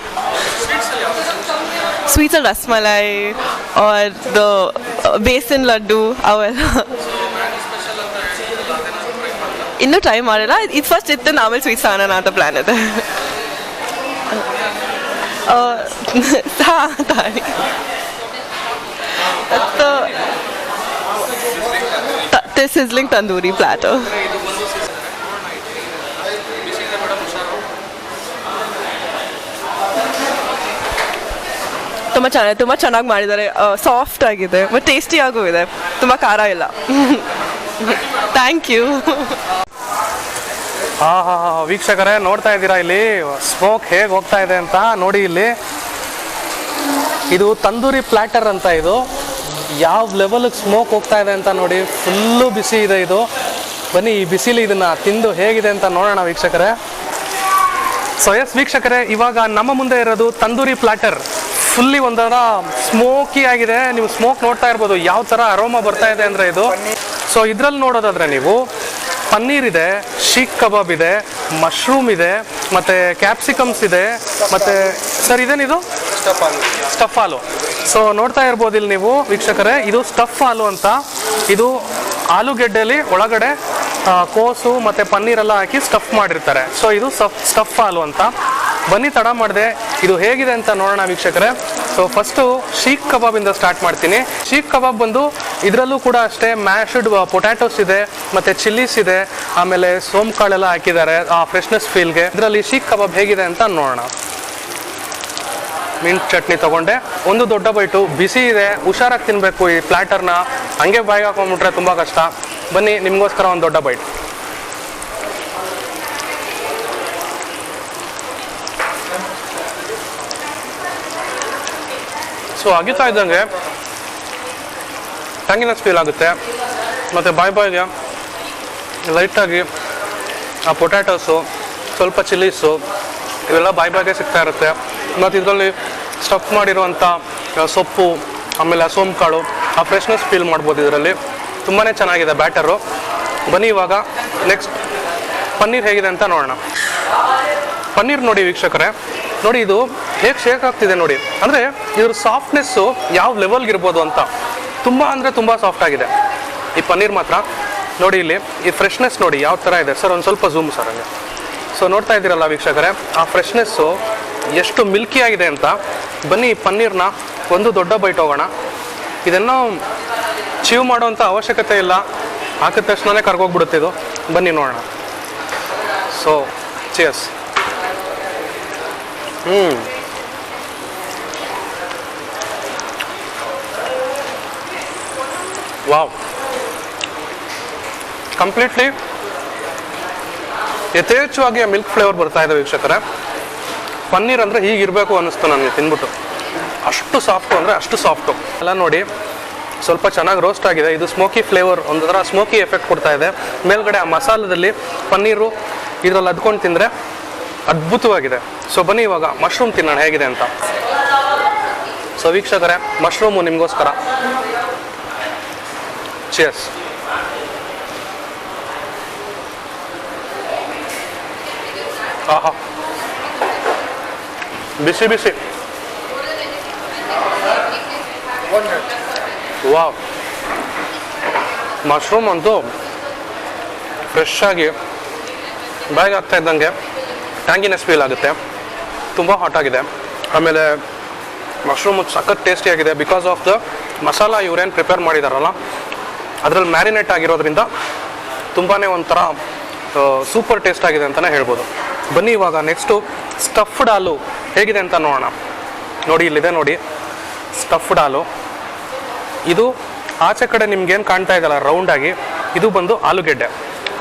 ಸ್ವೀಟ್ಸಲ್ಲಿ ರಸ್ಮಲೈ ಆರ್ ದ ಬೇಸನ್ ಲಡ್ಡು ಅವೆಲ್ಲ ಇನ್ನೂ ಟ್ರೈ ಮಾಡಿಲ್ಲ. ಇದು ಫಸ್ಟ್ ಇತ್ತು, ಆಮೇಲೆ ಸ್ವೀಟ್ಸ್ ಆಗೋಣ ಅಂತ ಪ್ಲ್ಯಾನ್ ಇದೆ. Sizzling tandoori plotter. ತುಂಬ ಚೆನ್ನಾಗಿದೆ, ತುಂಬ ಚೆನ್ನಾಗಿ ಮಾಡಿದ್ದಾರೆ. ಸಾಫ್ಟ್ ಆಗಿದೆ ಮತ್ತು ಟೇಸ್ಟಿಯಾಗೂ ಇದೆ. ತುಂಬ ಖಾರ ಇಲ್ಲ. Thank you. ವೀಕ್ಷಕರೇ ನೋಡ್ತಾ ಇದ್ದೀರಾ ಇಲ್ಲಿ ಸ್ಮೋಕ್ ಹೇಗೆ ಹೋಗ್ತಾ ಇದೆ ಅಂತ ನೋಡಿ. ಇಲ್ಲಿ ಇದು ತಂದೂರಿ ಪ್ಲಾಟರ್ ಅಂತ. ಇದು ಯಾವ ಲೆವೆಲ್ಗೆ ಸ್ಮೋಕ್ ಹೋಗ್ತಾ ಇದೆ ಅಂತ ನೋಡಿ. ಫುಲ್ಲು ಬಿಸಿ ಇದೆ ಇದು. ಬನ್ನಿ ಈ ಬಿಸಿಲಿ ಇದನ್ನು ತಿಂದು ಹೇಗಿದೆ ಅಂತ ನೋಡೋಣ ವೀಕ್ಷಕರೇ. ಸೊ ಎಸ್ ವೀಕ್ಷಕರೇ, ಇವಾಗ ನಮ್ಮ ಮುಂದೆ ಇರೋದು ತಂದೂರಿ ಪ್ಲಾಟರ್. ಫುಲ್ಲಿ ಒಂಥರ ಸ್ಮೋಕಿ ಆಗಿದೆ. ನೀವು ಸ್ಮೋಕ್ ನೋಡ್ತಾ ಇರ್ಬೋದು ಯಾವ ಥರ ಅರೋಮಾ ಬರ್ತಾ ಇದೆ ಅಂದರೆ ಇದು. ಸೊ ಇದರಲ್ಲಿ ನೋಡೋದಾದರೆ ನೀವು ಪನ್ನೀರ್ ಇದೆ, ಶೀಖ್ ಕಬಾಬ್ ಇದೆ, ಮಶ್ರೂಮ್ ಇದೆ, ಮತ್ತು ಕ್ಯಾಪ್ಸಿಕಮ್ಸ್ ಇದೆ, ಮತ್ತು ಸರ್ ಇದೇನಿದು ಸ್ಟಫ್ ಆಲು. ಸೊ ನೋಡ್ತಾ ಇರ್ಬೋದು ಇಲ್ಲಿ ನೀವು ವೀಕ್ಷಕರೇ, ಇದು ಸ್ಟಫ್ ಆಲು ಅಂತ. ಇದು ಆಲೂಗೆಡ್ಡೆಯಲ್ಲಿ ಒಳಗಡೆ ಕೋಸು ಮತ್ತು ಪನ್ನೀರೆಲ್ಲ ಹಾಕಿ ಸ್ಟಫ್ ಮಾಡಿರ್ತಾರೆ. ಸೊ ಇದು ಸ್ಟಫ್ ಆಲು ಅಂತ. ಬನ್ನಿ ತಡ ಮಾಡಿದೆ, ಇದು ಹೇಗಿದೆ ಅಂತ ನೋಡೋಣ ವೀಕ್ಷಕರೇ. ಸೊ ಫಸ್ಟು ಶೀಖ್ ಕಬಾಬಿಂದ ಸ್ಟಾರ್ಟ್ ಮಾಡ್ತೀನಿ. ಶೀಖ್ ಕಬಾಬ್ ಬಂದು ಇದರಲ್ಲೂ ಕೂಡ ಅಷ್ಟೇ ಮ್ಯಾಶ್ಡ್ ಪೊಟ್ಯಾಟೋಸ್ ಇದೆ, ಮತ್ತು ಚಿಲ್ಲೀಸ್ ಇದೆ, ಆಮೇಲೆ ಸೋಂಕಾಳೆಲ್ಲ ಹಾಕಿದ್ದಾರೆ ಆ ಫ್ರೆಶ್ನೆಸ್ ಫೀಲ್ಗೆ. ಇದರಲ್ಲಿ ಶೀಖ್ ಕಬಾಬ್ ಹೇಗಿದೆ ಅಂತ ನೋಡೋಣ. ಮಿಂಟ್ ಚಟ್ನಿ ತೊಗೊಂಡೆ. ಒಂದು ದೊಡ್ಡ ಬೈಟು, ಬಿಸಿ ಇದೆ, ಹುಷಾರಾಗಿ ತಿನ್ನಬೇಕು. ಈ ಪ್ಲ್ಯಾಟರ್ನ ಹಂಗೆ ಬಾಯಿಗೆ ಹಾಕೊಂಡ್ಬಿಟ್ರೆ ತುಂಬ ಕಷ್ಟ. ಬನ್ನಿ ನಿಮಗೋಸ್ಕರ ಒಂದು ದೊಡ್ಡ ಬೈಟ್. ಸೊ ಅಗಿತಾ ಇದ್ದಂಗೆ ಟಂಗಿನೆಸ್ ಫೀಲ್ ಆಗುತ್ತೆ. ಮತ್ತು ಬಾಯಿಗೆ ಲೈಟಾಗಿ ಆ ಪೊಟ್ಯಾಟೋಸು, ಸ್ವಲ್ಪ ಚಿಲ್ಲೀಸು ಇವೆಲ್ಲ ಬಾಯಿಗೆ ಸಿಗ್ತಾ ಇರುತ್ತೆ. ಮತ್ತು ಇದರಲ್ಲಿ ಸ್ಟಫ್ ಮಾಡಿರುವಂಥ ಸೊಪ್ಪು, ಆಮೇಲೆ ಸೋಂಕಾಳು, ಆ ಫ್ರೆಶ್ನೆಸ್ ಫೀಲ್ ಮಾಡ್ಬೋದು ಇದರಲ್ಲಿ. ತುಂಬಾ ಚೆನ್ನಾಗಿದೆ ಬ್ಯಾಟರು. ಬನ್ನಿ ಇವಾಗ ನೆಕ್ಸ್ಟ್ ಪನ್ನೀರ್ ಹೇಗಿದೆ ಅಂತ ನೋಡೋಣ. ಪನ್ನೀರ್ ನೋಡಿ ವೀಕ್ಷಕರೇ, ನೋಡಿ ಇದು ಹೇಗೆ ಶೇಕ್ ಆಗ್ತಿದೆ ನೋಡಿ. ಅಂದರೆ ಇದ್ರ ಸಾಫ್ಟ್ನೆಸ್ಸು ಯಾವ ಲೆವೆಲ್ಗೆ ಇರ್ಬೋದು ಅಂತ. ತುಂಬ ಅಂದರೆ ತುಂಬ ಸಾಫ್ಟ್ ಆಗಿದೆ ಈ ಪನ್ನೀರ್ ಮಾತ್ರ. ನೋಡಿ ಇಲ್ಲಿ ಈ ಫ್ರೆಶ್ನೆಸ್ ನೋಡಿ ಯಾವ ಥರ ಇದೆ. ಸರ್ ಒಂದು ಸ್ವಲ್ಪ ಝೂಮ್ ಸರ್ ಹಂಗೆ. ಸೊ ನೋಡ್ತಾ ಇದ್ದೀರಲ್ಲ ವೀಕ್ಷಕರೇ, ಆ ಫ್ರೆಶ್ನೆಸ್ಸು ಎಷ್ಟು ಮಿಲ್ಕಿ ಆಗಿದೆ ಅಂತ. ಬನ್ನಿ ಈ ಪನ್ನೀರ್ನ ಒಂದು ದೊಡ್ಡ ಬೈಟ್ ಹೋಗೋಣ. ಇದನ್ನು ಚೀವ್ ಮಾಡೋವಂಥ ಅವಶ್ಯಕತೆ ಇಲ್ಲ, ಹಾಕಿದ ತಕ್ಷಣವೇ ಕರ್ಗೋಗ್ಬಿಡುತ್ತೆ ಇದು. ಬನ್ನಿ ನೋಡೋಣ. So cheers. ವಾವ್, ಕಂಪ್ಲೀಟ್ಲಿ ಯಥೇಚ್ಛವಾಗಿ ಮಿಲ್ಕ್ ಫ್ಲೇವರ್ ಬರ್ತಾ ಇದೆ ವೀಕ್ಷಕರೇ. ಪನ್ನೀರ್ ಅಂದರೆ ಹೀಗಿರಬೇಕು ಅನ್ನಿಸ್ತು ನನಗೆ ತಿನ್ಬಿಟ್ಟು. ಅಷ್ಟು ಸಾಫ್ಟು ಅಂದರೆ ಅಷ್ಟು ಸಾಫ್ಟು. ಎಲ್ಲ ನೋಡಿ ಸ್ವಲ್ಪ ಚೆನ್ನಾಗಿ ರೋಸ್ಟ್ ಆಗಿದೆ. ಇದು ಸ್ಮೋಕಿ ಫ್ಲೇವರ್, ಒಂದು ಥರ ಸ್ಮೋಕಿ ಎಫೆಕ್ಟ್ ಕೊಡ್ತಾ ಇದೆ. ಮೇಲ್ಗಡೆ ಆ ಮಸಾಲದಲ್ಲಿ ಪನ್ನೀರು ಇದರಲ್ಲಿ ಅದ್ಕೊಂಡು ತಿಂದರೆ ಅದ್ಭುತವಾಗಿದೆ. ಸೊ ಬನ್ನಿ ಇವಾಗ ಮಶ್ರೂಮ್ ತಿನ್ನೋಣ ಹೇಗಿದೆ ಅಂತ. ಸೊ ವೀಕ್ಷಕರೇ, ಮಶ್ರೂಮು ನಿಮಗೋಸ್ಕರ. ಚಿಯರ್ಸ್. ಆಹಾ, ಬಿಸಿ ಬಿಸಿ. ವಾವ್, ಮಶ್ರೂಮ್ ಅಂತೂ ಫ್ರೆಶ್ ಆಗಿ ಬಾಯಿಗೆ ಆಗ್ತಾ ಇದ್ದಂಗೆ ಟ್ಯಾಂಗಿನೆಸ್ ಫೀಲ್ ಆಗುತ್ತೆ. ತುಂಬ ಹಾಟ್ ಆಗಿದೆ. ಆಮೇಲೆ ಮಶ್ರೂಮ್ ಸಖತ್ ಟೇಸ್ಟಿಯಾಗಿದೆ. ಬಿಕಾಸ್ ಆಫ್ ದ ಮಸಾಲ ಇವರೇನು ಪ್ರಿಪೇರ್ ಮಾಡಿದಾರಲ್ಲ, ಅದರಲ್ಲಿ ಮ್ಯಾರಿನೇಟ್ ಆಗಿರೋದ್ರಿಂದ ತುಂಬಾ ಒಂಥರ ಸೂಪರ್ ಟೇಸ್ಟ್ ಆಗಿದೆ ಅಂತಲೇ ಹೇಳ್ಬೋದು. ಬನ್ನಿ ಇವಾಗ ನೆಕ್ಸ್ಟು ಸ್ಟಫ್ಡ್ ಆಲೂ ಹೇಗಿದೆ ಅಂತ ನೋಡೋಣ. ನೋಡಿ ಇಲ್ಲಿದೆ ನೋಡಿ ಸ್ಟಫ್ಡ್ ಆಲೂ. ಇದು ಆಚೆ ಕಡೆ ನಿಮ್ಗೇನು ಕಾಣ್ತಾ ಇದೆಯಲ್ಲ ರೌಂಡಾಗಿ, ಇದು ಬಂದು ಆಲೂಗೆಡ್ಡೆ.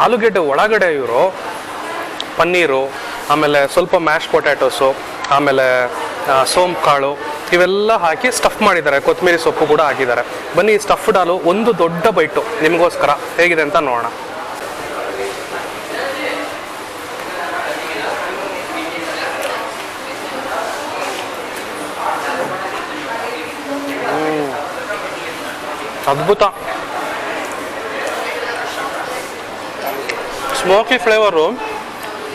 ಆಲೂಗೆಡ್ಡೆ ಒಳಗಡೆ ಇವರು ಪನ್ನೀರು, ಆಮೇಲೆ ಸ್ವಲ್ಪ ಮ್ಯಾಶ್ ಪೊಟ್ಯಾಟೋಸು, ಆಮೇಲೆ ಸೋಂಪು ಕಾಳು ಇವೆಲ್ಲ ಹಾಕಿ ಸ್ಟಫ್ ಮಾಡಿದ್ದಾರೆ. ಕೊತ್ತಂಬರಿ ಸೊಪ್ಪು ಕೂಡ ಹಾಕಿದ್ದಾರೆ. ಬನ್ನಿ ಸ್ಟಫ್ಡ್ ಆಲೂ ಒಂದು ದೊಡ್ಡ ಬೈಟು ನಿಮಗೋಸ್ಕರ ಹೇಗಿದೆ ಅಂತ ನೋಡೋಣ. ಅದ್ಭುತ. ಸ್ಮೋಕಿ ಫ್ಲೇವರು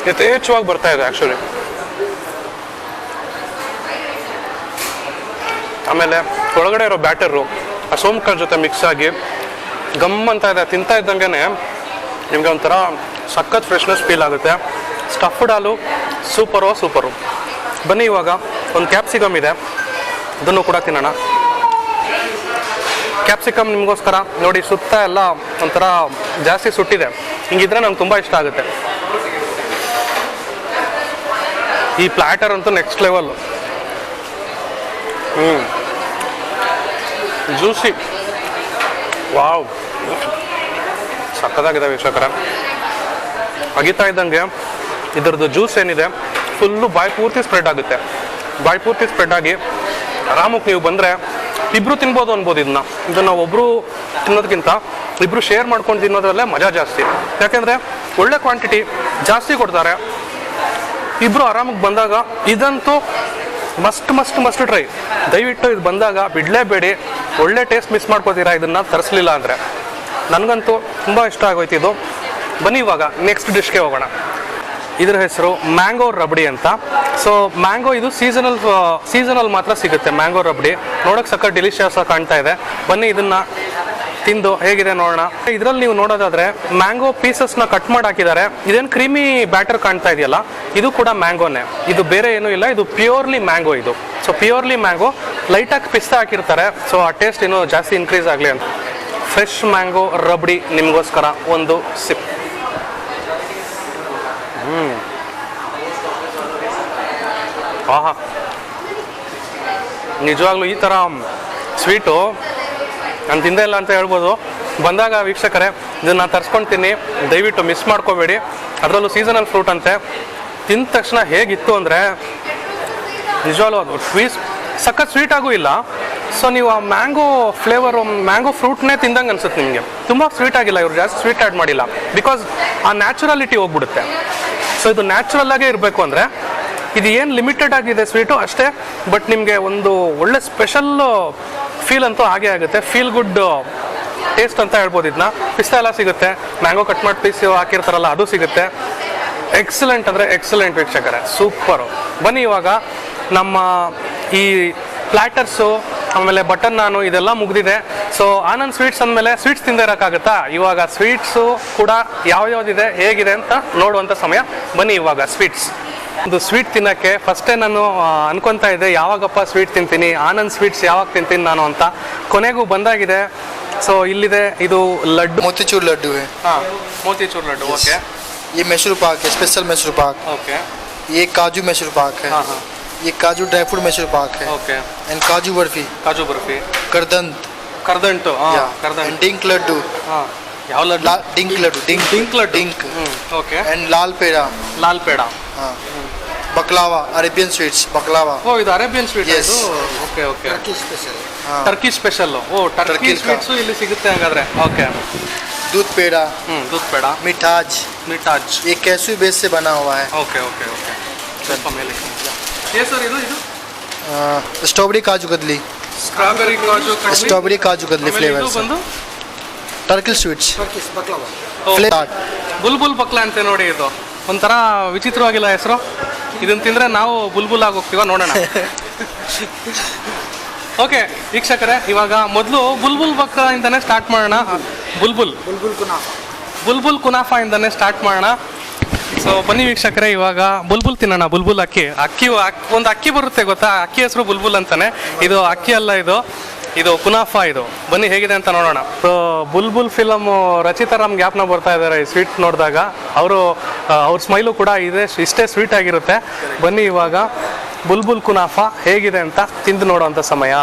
ಯಥೇಚ್ಛವಾಗಿ ಬರ್ತಾ ಇದೆ ಆ್ಯಕ್ಚುಲಿ. ಆಮೇಲೆ ಒಳಗಡೆ ಇರೋ ಬ್ಯಾಟರು ಆ ಸೋಂಕರ ಜೊತೆ ಮಿಕ್ಸ್ ಆಗಿ ಗಮ್ ಅಂತ ಇದೆ. ತಿಂತಾ ಇದ್ದಂಗೆ ನಿಮಗೆ ಒಂಥರ ಸಖತ್ ಫ್ರೆಶ್ನೆಸ್ ಫೀಲ್ ಆಗುತ್ತೆ. ಸ್ಟಫ್ಡ್ ಆಲೂ ಸೂಪರು. ಬನ್ನಿ ಇವಾಗ ಒಂದು ಕ್ಯಾಪ್ಸಿಕಮ್ ಇದೆ, ಅದನ್ನು ಕೂಡ ತಿನ್ನೋಣ. ಕ್ಯಾಪ್ಸಿಕಮ್ ನಿಮಗೋಸ್ಕರ ನೋಡಿ. ಸುತ್ತ ಎಲ್ಲ ಒಂಥರ ಜಾಸ್ತಿ ಸುಟ್ಟಿದೆ. ಹಿಂಗಿದ್ರೆ ನಂಗೆ ತುಂಬ ಇಷ್ಟ ಆಗುತ್ತೆ. ಈ ಪ್ಲ್ಯಾಟರ್ ಅಂತೂ ನೆಕ್ಸ್ಟ್ ಲೆವೆಲ್. ಜ್ಯೂಸಿ. ವಾವ್, ಸಕ್ಕತ್ತಾಗಿದೆ ವೀಕ್ಷಕರ. ಅಗಿತಾ ಇದ್ದಂಗೆ ಇದರದ್ದು ಜ್ಯೂಸ್ ಏನಿದೆ ಫುಲ್ಲು ಬಾಯಿ ಪೂರ್ತಿ ಸ್ಪ್ರೆಡ್ ಆಗುತ್ತೆ. ಬಾಯಿ ಪೂರ್ತಿ ಸ್ಪ್ರೆಡ್ ಆಗಿ ಆರಾಮಕ್ಕೆ ನೀವು ಬಂದರೆ ಇಬ್ಬರು ತಿನ್ಬೋದು ಅನ್ಬೋದು. ಇದನ್ನು ಒಬ್ಬರು ತಿನ್ನೋದಕ್ಕಿಂತ ಇಬ್ಬರು ಶೇರ್ ಮಾಡ್ಕೊಂಡು ತಿನ್ನೋದ್ರಲ್ಲೇ ಮಜಾ ಜಾಸ್ತಿ. ಯಾಕೆಂದರೆ ಒಳ್ಳೆ ಕ್ವಾಂಟಿಟಿ ಜಾಸ್ತಿ ಕೊಡ್ತಾರೆ. ಇಬ್ಬರು ಆರಾಮಾಗಿ ಬಂದಾಗ ಇದಂತೂ ಮಸ್ಟ್ ಟ್ರೈ. ದಯವಿಟ್ಟು ಇದು ಬಂದಾಗ ಬಿಡಲೇಬೇಡಿ. ಒಳ್ಳೆ ಟೇಸ್ಟ್ ಮಿಸ್ ಮಾಡ್ಕೋತೀರಾ ಇದನ್ನು ತರಿಸ್ಲಿಲ್ಲ ಅಂದರೆ. ನನಗಂತೂ ತುಂಬ ಇಷ್ಟ ಆಗೋಯ್ತು ಇದು. ಬನ್ನಿ ಇವಾಗ ನೆಕ್ಸ್ಟ್ ಡಿಶ್ಗೆ ಹೋಗೋಣ. ಇದ್ರ ಹೆಸರು ಮ್ಯಾಂಗೋ ರಬಡಿ ಅಂತ. ಸೊ ಮ್ಯಾಂಗೋ ಇದು ಸೀಸನಲ್ ಮಾತ್ರ ಸಿಗುತ್ತೆ. ಮ್ಯಾಂಗೋ ರಬಡಿ ನೋಡೋಕೆ ಸಕ್ಕ ಡೆಲಿಷಿಯಸ್ ಆಗಿ ಕಾಣ್ತಾ ಇದೆ. ಬನ್ನಿ ಇದನ್ನು ತಿಂದು ಹೇಗಿದೆ ನೋಡೋಣ. ಇದರಲ್ಲಿ ನೀವು ನೋಡೋದಾದರೆ ಮ್ಯಾಂಗೋ ಪೀಸಸ್ನ ಕಟ್ ಮಾಡಿ ಹಾಕಿದ್ದಾರೆ. ಇದೇನು ಕ್ರೀಮಿ ಬ್ಯಾಟರ್ ಕಾಣ್ತಾ ಇದೆಯಲ್ಲ, ಇದು ಕೂಡ ಮ್ಯಾಂಗೋನೇ. ಇದು ಬೇರೆ ಏನೂ ಇಲ್ಲ, ಇದು ಪ್ಯೂರ್ಲಿ ಮ್ಯಾಂಗೋ ಇದು. ಸೊ ಪ್ಯೂರ್ಲಿ ಮ್ಯಾಂಗೋ, ಲೈಟಾಗಿ ಪಿಸ್ತಾ ಹಾಕಿರ್ತಾರೆ. ಸೊ ಆ ಟೇಸ್ಟ್ ಇನ್ನೂ ಜಾಸ್ತಿ ಇನ್ಕ್ರೀಸ್ ಆಗಲಿ ಅಂತ. ಫ್ರೆಶ್ ಮ್ಯಾಂಗೋ ರಬಡಿ ನಿಮಗೋಸ್ಕರ ಒಂದು ಸಿಪ್. ಆಹಾ, ನಿಜವಾಗ್ಲೂ ಈ ಥರ ಸ್ವೀಟು ನಾನು ತಿಂದೇ ಇಲ್ಲ ಅಂತ ಹೇಳ್ಬೋದು. ಬಂದಾಗ ವೀಕ್ಷಕರೇ ಇದನ್ನು ತರಿಸ್ಕೊಳ್ತೀನಿ, ದಯವಿಟ್ಟು ಮಿಸ್ ಮಾಡ್ಕೋಬೇಡಿ. ಅದರಲ್ಲೂ ಸೀಸನಲ್ ಫ್ರೂಟ್ ಅಂತೆ. ತಿಂದ ತಕ್ಷಣ ಹೇಗಿತ್ತು ಅಂದರೆ ನಿಜವಾಗ್ಲೂ ಅದು ಸಖತ್ ಸ್ವೀಟಾಗೂ ಇಲ್ಲ. ಸೊ ನೀವು ಆ ಮ್ಯಾಂಗೋ ಫ್ಲೇವರು, ಮ್ಯಾಂಗೋ ಫ್ರೂಟ್ನೇ ತಿಂದಂಗೆ ಅನ್ಸುತ್ತೆ ನಿಮಗೆ. ತುಂಬ ಸ್ವೀಟ್ ಆಗಿಲ್ಲ, ಇವರು ಜಾಸ್ತಿ ಸ್ವೀಟ್ ಆ್ಯಡ್ ಮಾಡಿಲ್ಲ. ಬಿಕಾಸ್ ಆ ನ್ಯಾಚುರಾಲಿಟಿ ಹೋಗ್ಬಿಡುತ್ತೆ. ಸೊ ಇದು ನ್ಯಾಚುರಲ್ ಆಗೇ ಇರಬೇಕು ಅಂದರೆ ಇದು ಏನು ಲಿಮಿಟೆಡ್ ಆಗಿದೆ ಸ್ವೀಟು ಅಷ್ಟೇ. ಬಟ್ ನಿಮಗೆ ಒಂದು ಒಳ್ಳೆ ಸ್ಪೆಷಲ್ ಫೀಲ್ ಅಂತೂ ಹಾಗೇ ಆಗುತ್ತೆ. ಫೀಲ್ ಗುಡ್ ಟೇಸ್ಟ್ ಅಂತ ಹೇಳ್ಬೋದು. ಇದನ್ನ ಪಿಸ್ತಾ ಎಲ್ಲ ಸಿಗುತ್ತೆ, ಮ್ಯಾಂಗೋ ಕಟ್ ಮಾಡಿ ಪೀಸ್ ಹಾಕಿರ್ತಾರಲ್ಲ ಅದು ಸಿಗುತ್ತೆ. ಎಕ್ಸಲೆಂಟ್ ಅಂದರೆ ಎಕ್ಸಲೆಂಟ್ ವೀಕ್ಷಕರೇ, ಸೂಪರು. ಬನ್ನಿ ಇವಾಗ ನಮ್ಮ ಈ ಪ್ಲ್ಯಾಟರ್ಸು ಆಮೇಲೆ ಬಟನ್ ನಾನು ಇದೆಲ್ಲ ಮುಗಿದಿದೆ. ಸೊ ಆನಂದ್ ಸ್ವೀಟ್ಸ್ ಅಂದಮೇಲೆ ಸ್ವೀಟ್ಸ್ ತಿಂದೇ ಇರೋಕ್ಕಾಗುತ್ತಾ? ಇವಾಗ ಸ್ವೀಟ್ಸು ಕೂಡ ಯಾವ್ಯಾವ್ದಿದೆ ಹೇಗಿದೆ ಅಂತ ನೋಡುವಂಥ ಸಮಯ. ಬನ್ನಿ ಇವಾಗ ಸ್ವೀಟ್ಸ್. ಒಂದು ಸ್ವೀಟ್ ತಿನ್ನೋಕ್ಕೆ ಫಸ್ಟೇ ನಾನು ಅನ್ಕೊತಾ ಇದ್ದೆ ಯಾವಾಗಪ್ಪ ಸ್ವೀಟ್ ತಿಂತೀನಿ, ಆನಂದ್ ಸ್ವೀಟ್ಸ್ ಯಾವಾಗ ತಿಂತೀನಿ ನಾನು ಅಂತ. ಕೊನೆಗೂ ಬಂದಾಗಿದೆ. ಸೊ ಇಲ್ಲಿದೆ, ಇದು ಲಡ್ಡು, मोतीचूर लड्डू है। ಹಾಂ ಮೋತಿಚೂರ್ ಲಡ್ಡು. ಓಕೆ, ये मैसूर पाक है, स्पेशल मैसूर पाक। ಓಕೆ, ये काजू मैसूर पाक है। हाँ हाँ, ये काजू ड्राई फ्रूट मैसूर पाक है। Okay. And kaju barfi, kaju barfi, karadant, karadantu, yeah, karadantu, and dink laddu, ಹಾಂ. ಯಾವ ಲಡ್ಡು? डिंक लड्डू, डिंक ಡಿಂಕ್ ಲಡ್ಡು. डिंक, ಓಕೆ. एंड लाल पेड़ा, ಲಾಲ್ ಪೇಡ. हाँ, बकलावा, अरेबियन स्वीट्स, बकलावा, ಓ ಇದು ಅರೇಬಿಯನ್ ಸ್ವೀಟ್ Yes. ಇದು. Okay okay. हाँ, ಟರ್ಕಿ ಸ್ಪೆಷಲ್ಲು. ಓ ಟರ್ಕಿ ಟರ್ಕಿ ಸ್ವೀಟ್ಸು ಇಲ್ಲಿ ಸಿಗುತ್ತೆ ಹಾಗಾದ್ರೆ. ಓಕೆ. दूध पेड़ा, ದೂದ್ ಪೇಡ, मिठाज, ಮಿಠಾಜ್. ये कैसू बेस से बना हुआ है। Okay okay okay. ಸ್ವಲ್ಪ ಮೇಲೆ ಸರ್ ಇದು ಇದು स्ट्रॉबेरी काजू कतली, ಸ್ಟ್ರಾಬೆರಿ ಕಾಜು ಕಡ್ಲಿ. स्ट्रॉबेरी काजू कतली ಆಮೇಲೆ ಇದು फ्लेवर्स, ಬಂದು टर्किल स्वीट्स, ಓ, फ्लेवर, ಬುಲ್ಬುಲ್ ಬಕ್ಲ ಅಂತೆ ನೋಡಿ. ಇದು ಒಂಥರ ವಿಚಿತ್ರವಾಗಿಲ್ಲ ಹೆಸರು. ಇದನ್ನ ತಿಂದರೆ ನಾವು ಬುಲ್ಬುಲ್ ಆಗಿ ಹೋಗ್ತೀವ, ನೋಡೋಣ. ಓಕೆ ವೀಕ್ಷಕರೇ, ಇವಾಗ ಮೊದಲು ಬುಲ್ಬುಲ್ ಬಕ್ಲ ಇಂದನೇ ಸ್ಟಾರ್ಟ್ ಮಾಡೋಣ. ಬುಲ್ಬುಲ್ ಕುನಾಫಾ ಇಂದನೇ ಸ್ಟಾರ್ಟ್ ಮಾಡೋಣ. ಸೊ ಬನ್ನಿ ವೀಕ್ಷಕರೇ, ಇವಾಗ ಬುಲ್ಬುಲ್ ತಿನ್ನೋಣ. ಬುಲ್ಬುಲ್ ಅಕ್ಕಿ ಒಂದು ಅಕ್ಕಿ ಬರುತ್ತೆ ಗೊತ್ತಾ, ಅಕ್ಕಿ ಹೆಸರು ಬುಲ್ಬುಲ್ ಅಂತಾನೆ. ಇದು ಅಕ್ಕಿ ಅಲ್ಲ, ಇದು ಕುನಾಫಾ. ಇದು ಬನ್ನಿ ಹೇಗಿದೆ ಅಂತ ನೋಡೋಣ. ಸೊ ಬುಲ್ಬುಲ್ ಫಿಲಮ್ ರಚಿತಾರಾಮ್ ಜ್ಞಾಪನ ಬರ್ತಾ ಇದ್ದಾರೆ ಈ ಸ್ವೀಟ್ ನೋಡಿದಾಗ. ಅವ್ರ ಸ್ಮೈಲು ಕೂಡ ಇಷ್ಟೇ ಸ್ವೀಟ್ ಆಗಿರುತ್ತೆ. ಬನ್ನಿ ಇವಾಗ ಬುಲ್ಬುಲ್ ಕುನಾಫಾ ಹೇಗಿದೆ ಅಂತ ತಿಂದು ನೋಡೋವಂಥ ಸಮಯ.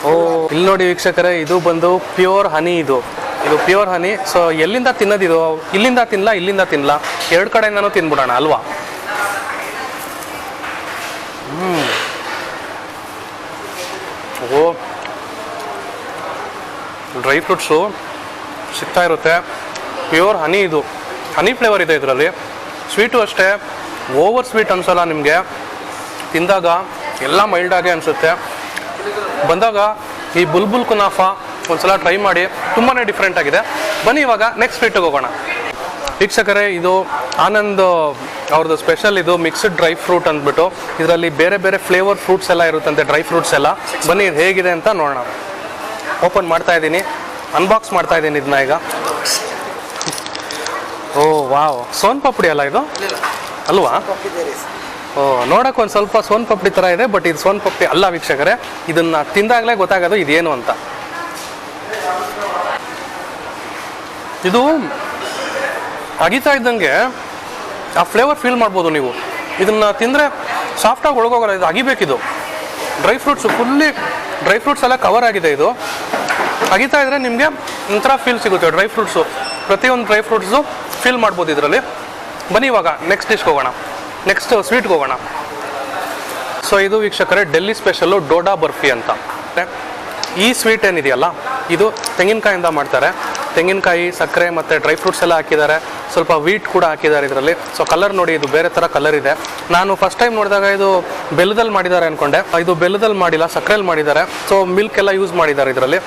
ಓ ಇಲ್ಲಿ ನೋಡಿ ವೀಕ್ಷಕರೇ, ಇದು ಬಂದು ಪ್ಯೂರ್ ಹನಿ. ಇದು ಪ್ಯೂರ್ ಹನಿ. ಸೊ ಎಲ್ಲಿಂದ ತಿನ್ನೋದಿದು? ಇಲ್ಲಿಂದ ತಿನ್ನಲ್ಲ, ಎರಡು ಕಡೆಯಿಂದನೂ ತಿನ್ಬಿಡೋಣ ಅಲ್ವಾ? ಓ ಡ್ರೈ ಫ್ರೂಟ್ಸು ಸಿಗ್ತಾ ಇರುತ್ತೆ. ಪ್ಯೂರ್ ಹನಿ. ಇದು ಹನಿ ಫ್ಲೇವರ್ ಇದೆ ಇದರಲ್ಲಿ. ಸ್ವೀಟು ಅಷ್ಟೇ ಓವರ್ ಸ್ವೀಟ್ ಅನ್ಸಲ್ಲ ನಿಮಗೆ. ತಿಂದಾಗ ಎಲ್ಲ ಮೈಲ್ಡಾಗೆ ಅನಿಸುತ್ತೆ. ಬಂದಾಗ ಈ ಬುಲ್ಬುಲ್ ಕುನಾಫಾ ಒಂದ್ಸಲ ಟ್ರೈ ಮಾಡಿ, ತುಂಬಾ ಡಿಫ್ರೆಂಟ್ ಆಗಿದೆ. ಬನ್ನಿ ಇವಾಗ ನೆಕ್ಸ್ಟ್ ಸ್ವೀಟಿಗೆ ಹೋಗೋಣ. ವೀಕ್ಷಕರೇ, ಇದು ಆನಂದ್ ಅವ್ರದ್ದು ಸ್ಪೆಷಲ್. ಇದು ಮಿಕ್ಸ್ಡ್ ಡ್ರೈ ಫ್ರೂಟ್ ಅಂದ್ಬಿಟ್ಟು ಇದರಲ್ಲಿ ಬೇರೆ ಬೇರೆ ಫ್ಲೇವರ್ ಫ್ರೂಟ್ಸ್ ಎಲ್ಲ ಇರುತ್ತಂತೆ, ಡ್ರೈ ಫ್ರೂಟ್ಸ್ ಎಲ್ಲ. ಬನ್ನಿ ಇದು ಹೇಗಿದೆ ಅಂತ ನೋಡೋಣ. ಓಪನ್ ಮಾಡ್ತಾ ಇದ್ದೀನಿ, ಅನ್ಬಾಕ್ಸ್ ಮಾಡ್ತಾ ಇದ್ದೀನಿ ಇದನ್ನ ಈಗ. ಓ ವಾವ್, ಸೋನ್ ಪಾಪಡಿ ಅಲ್ಲ ಇದು? ಅಲ್ವಾ? ಓ ನೋಡೋಕೆ ಒಂದು ಸ್ವಲ್ಪ ಸೋನ್ ಪಾಪಡಿ ಥರ ಇದೆ, ಬಟ್ ಇದು ಸೋನ್ ಪಾಪಡಿ ಅಲ್ಲ ವೀಕ್ಷಕರೇ. ಇದನ್ನು ತಿಂದಾಗಲೇ ಗೊತ್ತಾಗೋದು ಇದೇನು ಅಂತ. ಇದು ಅಗಿತಾ ಇದ್ದಂಗೆ ಆ ಫ್ಲೇವರ್ ಫೀಲ್ ಮಾಡ್ಬೋದು ನೀವು. ಇದನ್ನು ತಿಂದರೆ ಸಾಫ್ಟಾಗಿ ಒಳಗೋಗಲ್ಲ, ಇದು ಅಗಿಬೇಕಿದು. ಡ್ರೈ ಫ್ರೂಟ್ಸು ಡ್ರೈ ಫ್ರೂಟ್ಸ್ ಎಲ್ಲ ಕವರ್ ಆಗಿದೆ. ಇದು ಅಗಿತಾ ಇದ್ರೆ ನಿಮಗೆ ಒಂಥರ ಫೀಲ್ ಸಿಗುತ್ತೆ. ಡ್ರೈ ಫ್ರೂಟ್ಸು ಪ್ರತಿಯೊಂದು ಡ್ರೈ ಫ್ರೂಟ್ಸು ಫೀಲ್ ಮಾಡ್ಬೋದು ಇದರಲ್ಲಿ. ಬನ್ನಿ ಇವಾಗ ನೆಕ್ಸ್ಟ್ ಡಿಶ್ಗೆ ಹೋಗೋಣ, ನೆಕ್ಸ್ಟ್ ಸ್ವೀಟ್ಗೆ ಹೋಗೋಣ. ಸೊ ಇದು ವೀಕ್ಷಕರೇ ಡೆಲ್ಲಿ ಸ್ಪೆಷಲ್ಲು ಡೋಡಾ ಬರ್ಫಿ ಅಂತ. ಈ ಸ್ವೀಟ್ ಏನಿದೆಯಲ್ಲ, ಇದು ತೆಂಗಿನಕಾಯಿಂದ ಮಾಡ್ತಾರೆ. ತೆಂಗಿನಕಾಯಿ, ಸಕ್ಕರೆ ಮತ್ತು ಡ್ರೈ ಫ್ರೂಟ್ಸ್ ಎಲ್ಲ ಹಾಕಿದ್ದಾರೆ. ಸ್ವಲ್ಪ ವೀಟ್ ಕೂಡ ಹಾಕಿದ್ದಾರೆ ಇದರಲ್ಲಿ. ಸೊ ಕಲರ್ ನೋಡಿ, ಇದು ಬೇರೆ ಥರ ಕಲರ್ ಇದೆ. ನಾನು ಫಸ್ಟ್ ಟೈಮ್ ನೋಡಿದಾಗ ಇದು ಬೆಲ್ಲದಲ್ಲಿ ಮಾಡಿದ್ದಾರೆ ಅಂದ್ಕೊಂಡೆ. ಇದು ಬೆಲ್ಲದಲ್ಲಿ ಮಾಡಿಲ್ಲ, ಸಕ್ಕರೆಯಲ್ಲಿ ಮಾಡಿದ್ದಾರೆ. ಸೊ ಮಿಲ್ಕ್ ಎಲ್ಲ ಯೂಸ್ ಮಾಡಿದ್ದಾರೆ ಇದರಲ್ಲಿ.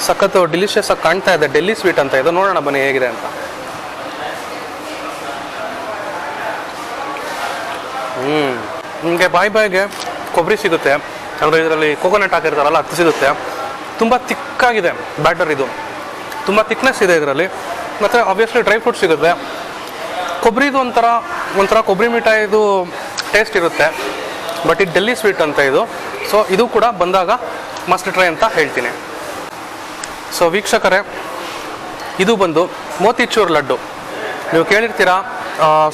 ಸಖತ್ತು ಡಿಲಿಷಿಯಸ್ ಆಗಿ ಕಾಣ್ತಾ ಇದೆ. ಡೆಲ್ಲಿ ಸ್ವೀಟ್ ಅಂತ ಇದು. ನೋಡೋಣ ಬನ್ನಿ ಹೇಗಿದೆ ಅಂತ. ನಿಮಗೆ ಬಾಯಿಗೆ ಕೊಬ್ಬರಿ ಸಿಗುತ್ತೆ, ಅಂದರೆ ಇದರಲ್ಲಿ ಕೋಕೋನಟ್ ಹಾಕಿರ್ತಾರಲ್ಲ ಅದು ಸಿಗುತ್ತೆ. ತುಂಬ ತಿಕ್ಕಾಗಿದೆ ಬ್ಯಾಟರ್. ಇದು ತುಂಬ ತಿಕ್ನೆಸ್ ಇದೆ ಇದರಲ್ಲಿ. ಮತ್ತು ಆಬ್ವಿಯಸ್ಲಿ ಡ್ರೈ ಫ್ರೂಟ್ ಸಿಗುತ್ತೆ. ಕೊಬ್ಬರಿದು ಒಂಥರ ಕೊಬ್ಬರಿ ಮಿಠಾಯಿದು ಟೇಸ್ಟ್ ಇರುತ್ತೆ. ಬಟ್ ಇದು ಡೆಲ್ಲಿ ಸ್ವೀಟ್ ಅಂತ ಇದು. ಸೊ ಇದು ಕೂಡ ಬಂದಾಗ ಮಸ್ಟ್ ಟ್ರೈ ಅಂತ ಹೇಳ್ತೀನಿ. ಸೊ ವೀಕ್ಷಕರೇ, ಇದು ಬಂದು ಮೋತಿಚೂರ್ ಲಡ್ಡು. ನೀವು ಕೇಳಿರ್ತೀರಾ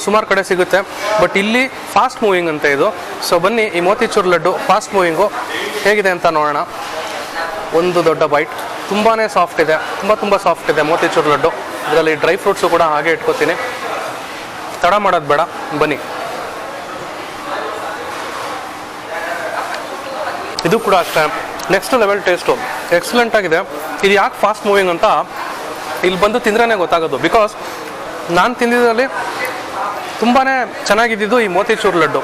ಸುಮಾರು ಕಡೆ ಸಿಗುತ್ತೆ, ಬಟ್ ಇಲ್ಲಿ ಫಾಸ್ಟ್ ಮೂವಿಂಗ್ ಅಂತ ಇದು. ಸೊ ಬನ್ನಿ ಈ ಮೋತಿಚೂರ್ ಲಡ್ಡು ಫಾಸ್ಟ್ ಮೂವಿಂಗು ಹೇಗಿದೆ ಅಂತ ನೋಡೋಣ. ಒಂದು ದೊಡ್ಡ ಬೈಟ್, ತುಂಬಾ ಸಾಫ್ಟ್ ಇದೆ, ತುಂಬ ಸಾಫ್ಟ್ ಇದೆ ಮೋತಿಚೂರ್ ಲಡ್ಡು. ಇದರಲ್ಲಿ ಡ್ರೈ ಫ್ರೂಟ್ಸು ಕೂಡ ಹಾಗೆ ಇಟ್ಕೋತೀನಿ, ತಡ ಮಾಡೋದು ಬೇಡ, ಬನ್ನಿ. ಇದು ಕೂಡ ಅಷ್ಟೇ ನೆಕ್ಸ್ಟ್ ಲೆವೆಲ್ ಟೇಸ್ಟು, ಎಕ್ಸಲೆಂಟ್ ಆಗಿದೆ. ಇದು ಯಾಕೆ ಫಾಸ್ಟ್ ಮೂವಿಂಗ್ ಅಂತ ಇಲ್ಲಿ ಬಂದು ತಿಂದ್ರೇ ಗೊತ್ತಾಗೋದು. ಬಿಕಾಸ್ ನಾನು ತಿಂದಿದ್ರಲ್ಲಿ ತುಂಬಾ ಚೆನ್ನಾಗಿದ್ದು ಈ ಮೋತಿಚೂರ್ ಲಡ್ಡು.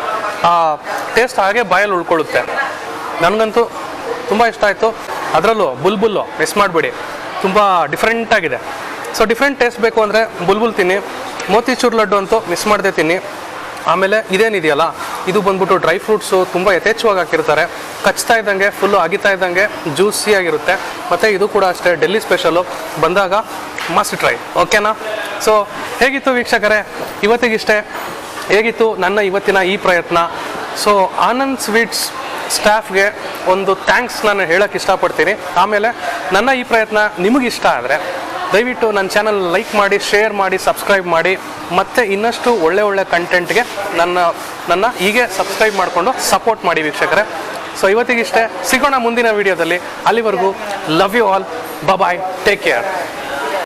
ಆ ಟೇಸ್ಟ್ ಹಾಗೆ ಬಾಯಲ್ಲಿ ಉಳ್ಕೊಳ್ಳುತ್ತೆ. ನನಗಂತೂ ತುಂಬ ಇಷ್ಟ ಆಯಿತು. ಅದರಲ್ಲೂ ಬುಲ್ಬುಲ್ಲು ಮಿಸ್ ಮಾಡಿಬಿಡಿ, ತುಂಬ ಡಿಫ್ರೆಂಟಾಗಿದೆ. ಸೊ ಡಿಫ್ರೆಂಟ್ ಟೇಸ್ಟ್ ಬೇಕು ಅಂದರೆ ಬುಲ್ಬುಲ್ ತಿನ್ನಿ, ಮೋತಿಚೂರ್ ಲಡ್ಡು ಅಂತೂ ಮಿಸ್ ಮಾಡದೆ ತಿನ್ನಿ. ಆಮೇಲೆ ಇದೇನಿದೆಯಲ್ಲ, ಇದು ಬಂದ್ಬಿಟ್ಟು ಡ್ರೈ ಫ್ರೂಟ್ಸು ತುಂಬ ಯಥೇಚ್ಛವಾಗಿ ಹಾಕಿರ್ತಾರೆ. ಕಚ್ತಾ ಇದ್ದಂಗೆ ಫುಲ್ಲು ಅಗಿತಾ ಇದ್ದಂಗೆ ಜ್ಯೂಸಿಯಾಗಿರುತ್ತೆ. ಮತ್ತು ಇದು ಕೂಡ ಅಷ್ಟೇ ಡೆಲ್ಲಿ ಸ್ಪೆಷಲು, ಬಂದಾಗ ಮಸ್ಟ್ ಟ್ರೈ, ಓಕೆನಾ? ಸೊ ಹೇಗಿತ್ತು ವೀಕ್ಷಕರೇ ಇವತ್ತಿಗಿಷ್ಟೇ. ಹೇಗಿತ್ತು ನನ್ನ ಇವತ್ತಿನ ಈ ಪ್ರಯತ್ನ? ಸೊ ಆನಂದ್ ಸ್ವೀಟ್ಸ್ ಸ್ಟಾಫ್ಗೆ ಒಂದು ಥ್ಯಾಂಕ್ಸ್ ನಾನು ಹೇಳೋಕ್ಕೆ ಇಷ್ಟಪಡ್ತೀನಿ. ಆಮೇಲೆ ನನ್ನ ಈ ಪ್ರಯತ್ನ ನಿಮಗಿಷ್ಟ ಆದರೆ ದಯವಿಟ್ಟು ನನ್ನ ಚಾನಲ್ ಲೈಕ್ ಮಾಡಿ, ಶೇರ್ ಮಾಡಿ, ಸಬ್ಸ್ಕ್ರೈಬ್ ಮಾಡಿ. ಮತ್ತು ಇನ್ನಷ್ಟು ಒಳ್ಳೆ ಕಂಟೆಂಟ್ಗೆ ನನ್ನ ಹೀಗೆ ಸಬ್ಸ್ಕ್ರೈಬ್ ಮಾಡಿಕೊಂಡು ಸಪೋರ್ಟ್ ಮಾಡಿ ವೀಕ್ಷಕರೇ. ಸೊ ಇವತ್ತಿಗಿಷ್ಟೇ, ಸಿಗೋಣ ಮುಂದಿನ ವೀಡಿಯೋದಲ್ಲಿ. ಅಲ್ಲಿವರೆಗೂ love you all, bye, take care.